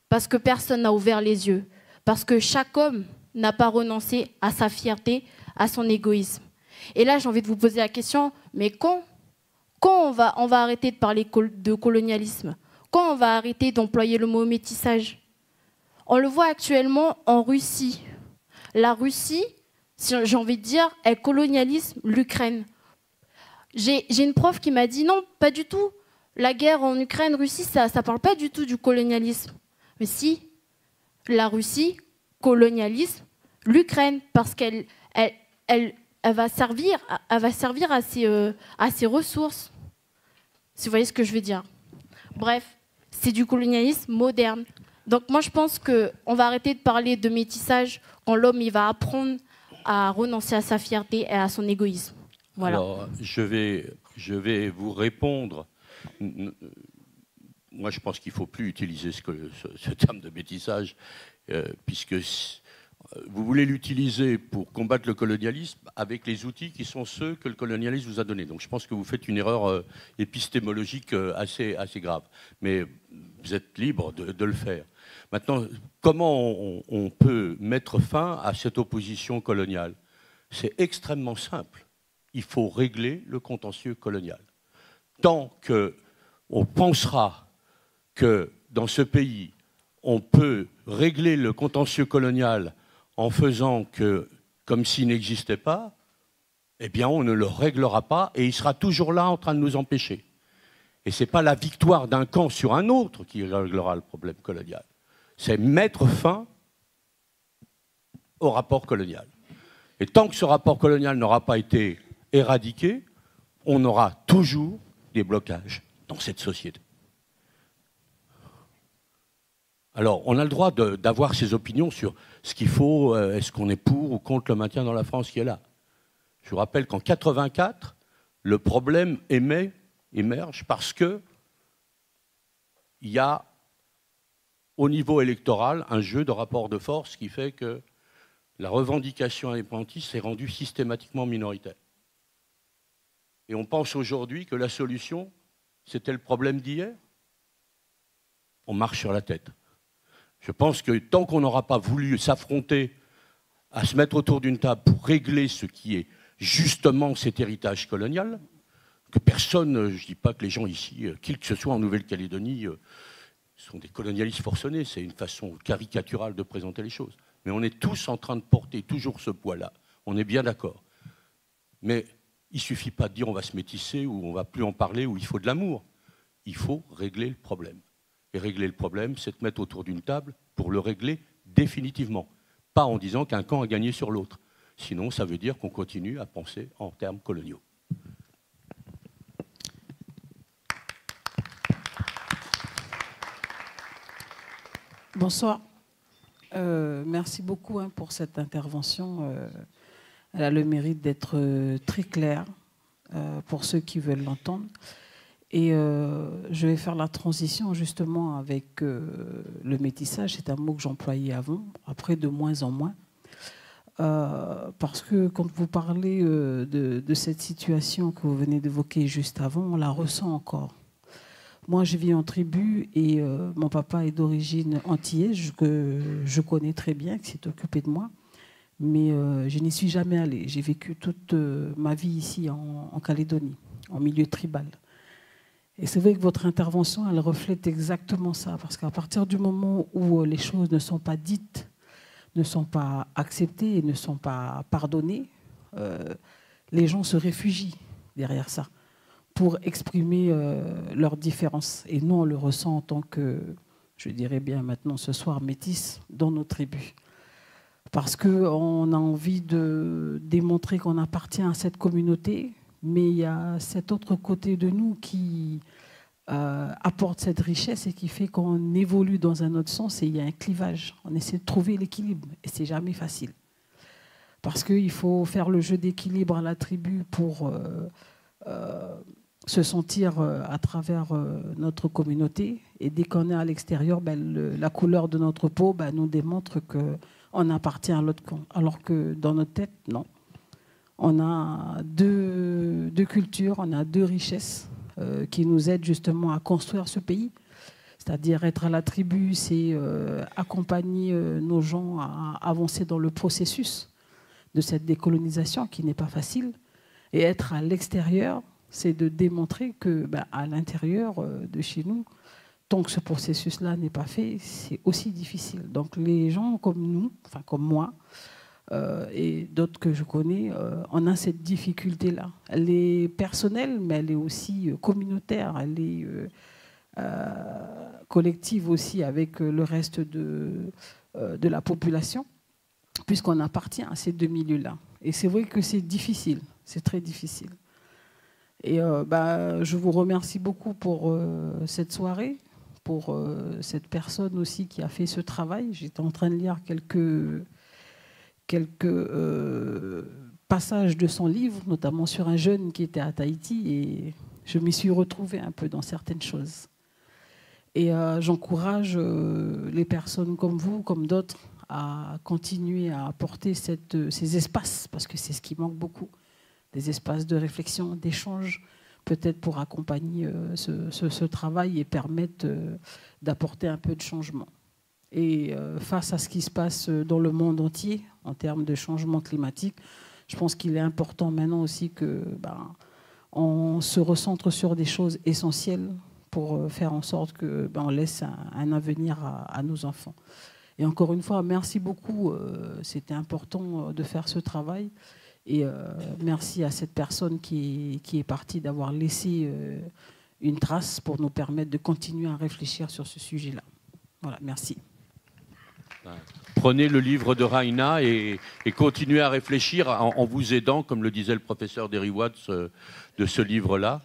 Parce que personne n'a ouvert les yeux. Parce que chaque homme n'a pas renoncé à sa fierté, à son égoïsme. Et là, j'ai envie de vous poser la question, mais quand on va arrêter de parler de colonialisme? Quand on va arrêter d'employer le mot métissage? On le voit actuellement en Russie. La Russie, j'ai envie de dire, elle colonialise l'Ukraine. J'ai une prof qui m'a dit non, pas du tout. La guerre en Ukraine-Russie, ça ne parle pas du tout du colonialisme. Mais si, la Russie colonialise l'Ukraine parce qu'elle va servir à ses ressources. Si vous voyez ce que je veux dire. Bref, c'est du colonialisme moderne. Donc moi, je pense qu'on va arrêter de parler de métissage quand l'homme il va apprendre à renoncer à sa fierté et à son égoïsme. Voilà. Alors, je vais vous répondre. Moi, je pense qu'il ne faut plus utiliser ce terme de métissage, puisque vous voulez l'utiliser pour combattre le colonialisme avec les outils qui sont ceux que le colonialisme vous a donnés. Donc je pense que vous faites une erreur épistémologique assez grave. Mais vous êtes libre de le faire. Maintenant, comment on peut mettre fin à cette opposition coloniale? C'est extrêmement simple. Il faut régler le contentieux colonial. Tant qu'on pensera que dans ce pays, on peut régler le contentieux colonial en faisant comme s'il n'existait pas, eh bien on ne le réglera pas et il sera toujours là en train de nous empêcher. Et ce n'est pas la victoire d'un camp sur un autre qui réglera le problème colonial. C'est mettre fin au rapport colonial. Et tant que ce rapport colonial n'aura pas été éradiqué, on aura toujours des blocages dans cette société. Alors, on a le droit d'avoir ses opinions sur ce qu'il faut, est-ce qu'on est pour ou contre le maintien dans la France qui est là. Je vous rappelle qu'en 1984, le problème émerge parce qu'il y a, au niveau électoral, un jeu de rapport de force qui fait que la revendication indépendantiste est rendue systématiquement minoritaire. Et on pense aujourd'hui que la solution, c'était le problème d'hier. On marche sur la tête. Je pense que tant qu'on n'aura pas voulu s'affronter à se mettre autour d'une table pour régler ce qui est justement cet héritage colonial, que personne, je ne dis pas que les gens ici, qui que ce soit en Nouvelle-Calédonie, sont des colonialistes forcenés, c'est une façon caricaturale de présenter les choses. Mais on est tous en train de porter toujours ce poids-là, on est bien d'accord. Mais il ne suffit pas de dire on va se métisser ou on ne va plus en parler ou il faut de l'amour. Il faut régler le problème. Et régler le problème, c'est de mettre autour d'une table pour le régler définitivement. Pas en disant qu'un camp a gagné sur l'autre. Sinon, ça veut dire qu'on continue à penser en termes coloniaux. Bonsoir. Merci beaucoup pour cette intervention. Elle a le mérite d'être très claire pour ceux qui veulent l'entendre. Et je vais faire la transition justement avec le métissage. C'est un mot que j'employais avant, après de moins en moins. Parce que quand vous parlez de cette situation que vous venez d'évoquer juste avant, on la ressent encore. Moi, je vis en tribu et mon papa est d'origine antillaise, que je connais très bien, qui s'est occupé de moi. Mais je n'y suis jamais allée. J'ai vécu toute ma vie ici en Calédonie, en milieu tribal. Et c'est vrai que votre intervention, elle reflète exactement ça. Parce qu'à partir du moment où les choses ne sont pas dites, ne sont pas acceptées et ne sont pas pardonnées, les gens se réfugient derrière ça pour exprimer leurs différences. Et nous, on le ressent en tant que, je dirais bien maintenant ce soir, métis dans nos tribus. Parce qu'on a envie de démontrer qu'on appartient à cette communauté, mais il y a cet autre côté de nous qui apporte cette richesse et qui fait qu'on évolue dans un autre sens et il y a un clivage. On essaie de trouver l'équilibre et c'est jamais facile. Parce qu'il faut faire le jeu d'équilibre à la tribu pour se sentir à travers notre communauté. Et dès qu'on est à l'extérieur, la couleur de notre peau nous démontre qu'on appartient à l'autre camp. Alors que dans notre tête, non. On a deux cultures, on a deux richesses qui nous aident justement à construire ce pays. C'est-à-dire être à la tribu, c'est accompagner nos gens à avancer dans le processus de cette décolonisation qui n'est pas facile. Et être à l'extérieur, c'est de démontrer que à l'intérieur de chez nous, tant que ce processus-là n'est pas fait, c'est aussi difficile. Donc les gens comme nous, enfin comme moi, et d'autres que je connais, on a cette difficulté-là. Elle est personnelle, mais elle est aussi communautaire, elle est collective aussi avec le reste de la population, puisqu'on appartient à ces deux milieux-là. Et c'est vrai que c'est difficile, c'est très difficile. Et je vous remercie beaucoup pour cette soirée, pour cette personne aussi qui a fait ce travail. J'étais en train de lire quelques passages de son livre, notamment sur un jeune qui était à Tahiti, et je m'y suis retrouvée un peu dans certaines choses. Et j'encourage les personnes comme vous, comme d'autres, à continuer à apporter ces espaces, parce que c'est ce qui manque beaucoup, des espaces de réflexion, d'échange, peut-être pour accompagner ce travail et permettre d'apporter un peu de changement. Et face à ce qui se passe dans le monde entier, en termes de changement climatique, je pense qu'il est important maintenant aussi qu'on se recentre sur des choses essentielles pour faire en sorte qu'on laisse un avenir à nos enfants. Et encore une fois, merci beaucoup. C'était important de faire ce travail. Et merci à cette personne qui est partie d'avoir laissé une trace pour nous permettre de continuer à réfléchir sur ce sujet-là. Voilà, merci. Prenez le livre de Raina et continuez à réfléchir en vous aidant, comme le disait le professeur Derry Watts, de ce livre-là.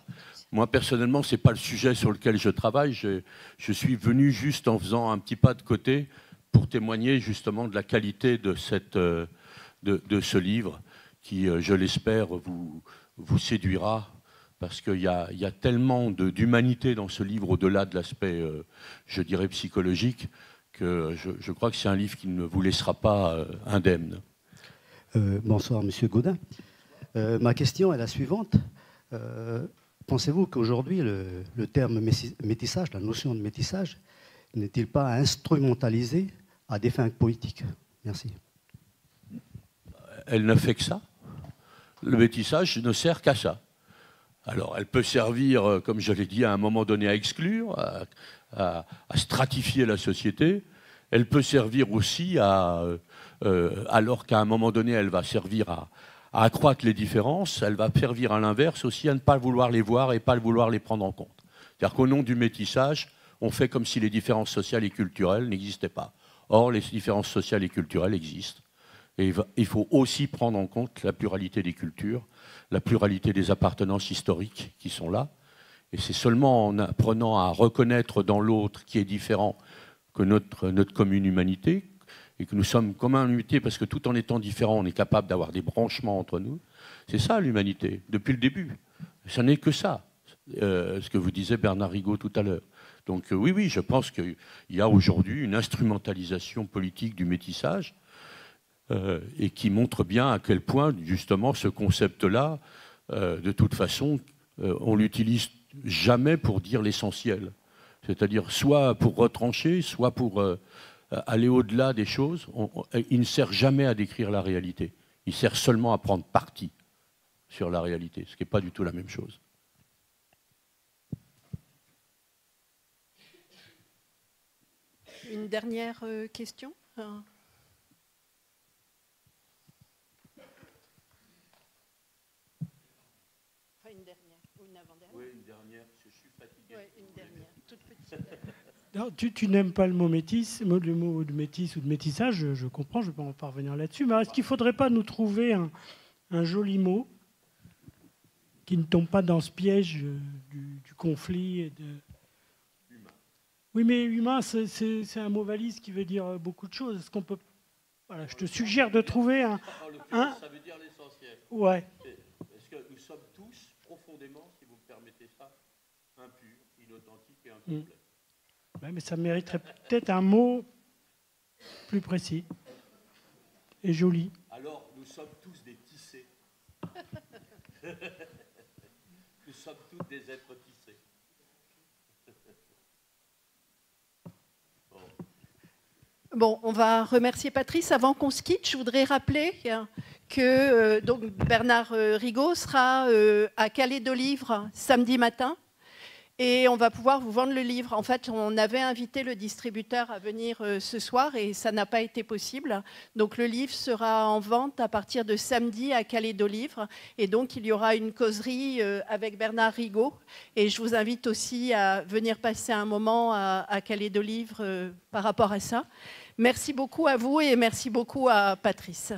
Moi, personnellement, ce n'est pas le sujet sur lequel je travaille. Je suis venu juste en faisant un petit pas de côté pour témoigner justement de la qualité de ce livre qui, je l'espère, vous séduira parce qu'il y a tellement d'humanité dans ce livre au-delà de l'aspect, je dirais, psychologique, que je crois que c'est un livre qui ne vous laissera pas indemne. Bonsoir, Monsieur Gaudin. Ma question est la suivante. Pensez-vous qu'aujourd'hui, le terme métissage, la notion de métissage, n'est-il pas instrumentalisé à des fins politiques? Merci. Elle ne fait que ça. Le métissage ne sert qu'à ça. Alors, elle peut servir, comme je l'ai dit, à un moment donné à exclure, à stratifier la société. Elle peut servir aussi alors qu'à un moment donné, elle va servir à accroître les différences, elle va servir à l'inverse aussi à ne pas vouloir les voir et pas vouloir les prendre en compte. C'est-à-dire qu'au nom du métissage, on fait comme si les différences sociales et culturelles n'existaient pas. Or, les différences sociales et culturelles existent. Et il faut aussi prendre en compte la pluralité des cultures, la pluralité des appartenances historiques qui sont là. Et c'est seulement en apprenant à reconnaître dans l'autre qui est différent que notre commune humanité, et que nous sommes comme une humanité, parce que tout en étant différents, on est capable d'avoir des branchements entre nous. C'est ça l'humanité, depuis le début. Ce n'est que ça, ce que vous disait Bernard Rigaud tout à l'heure. Donc oui, je pense qu'il y a aujourd'hui une instrumentalisation politique du métissage, et qui montre bien à quel point, justement, ce concept-là, de toute façon, on l'utilise jamais pour dire l'essentiel. C'est-à-dire soit pour retrancher, soit pour aller au-delà des choses. Il ne sert jamais à décrire la réalité. Il sert seulement à prendre parti sur la réalité, ce qui n'est pas du tout la même chose. Une dernière question ? Une dernière ou une avant-dernière ? Oui, une dernière, parce que je suis fatigué. Oui, une dernière, toute petite. Non, tu n'aimes pas le mot métis, le mot de métis ou de métissage, je comprends, je ne vais pas revenir là-dessus, mais est-ce qu'il ne faudrait pas nous trouver un joli mot qui ne tombe pas dans ce piège du conflit et de... Humain. Oui, mais humain, c'est un mot valise qui veut dire beaucoup de choses. Est-ce qu'on peut... Voilà, je te suggère de trouver un... Ça veut dire l'essentiel. Ouais. Est-ce que nous sommes tous profondément, si vous me permettez ça, impurs, inauthentiques et incomplets. Ouais, mais ça mériterait peut-être un mot plus précis et joli. Alors, nous sommes tous des tissés. Nous sommes tous des êtres tissés. Bon, on va remercier Patrice. Avant qu'on se quitte, je voudrais rappeler que donc Bernard Rigaud sera à Calais de Livres samedi matin. Et on va pouvoir vous vendre le livre. En fait, on avait invité le distributeur à venir ce soir et ça n'a pas été possible. Donc le livre sera en vente à partir de samedi à Calais de Livres. Et donc il y aura une causerie avec Bernard Rigaud. Et je vous invite aussi à venir passer un moment à Calais de Livres par rapport à ça. Merci beaucoup à vous et merci beaucoup à Patrice.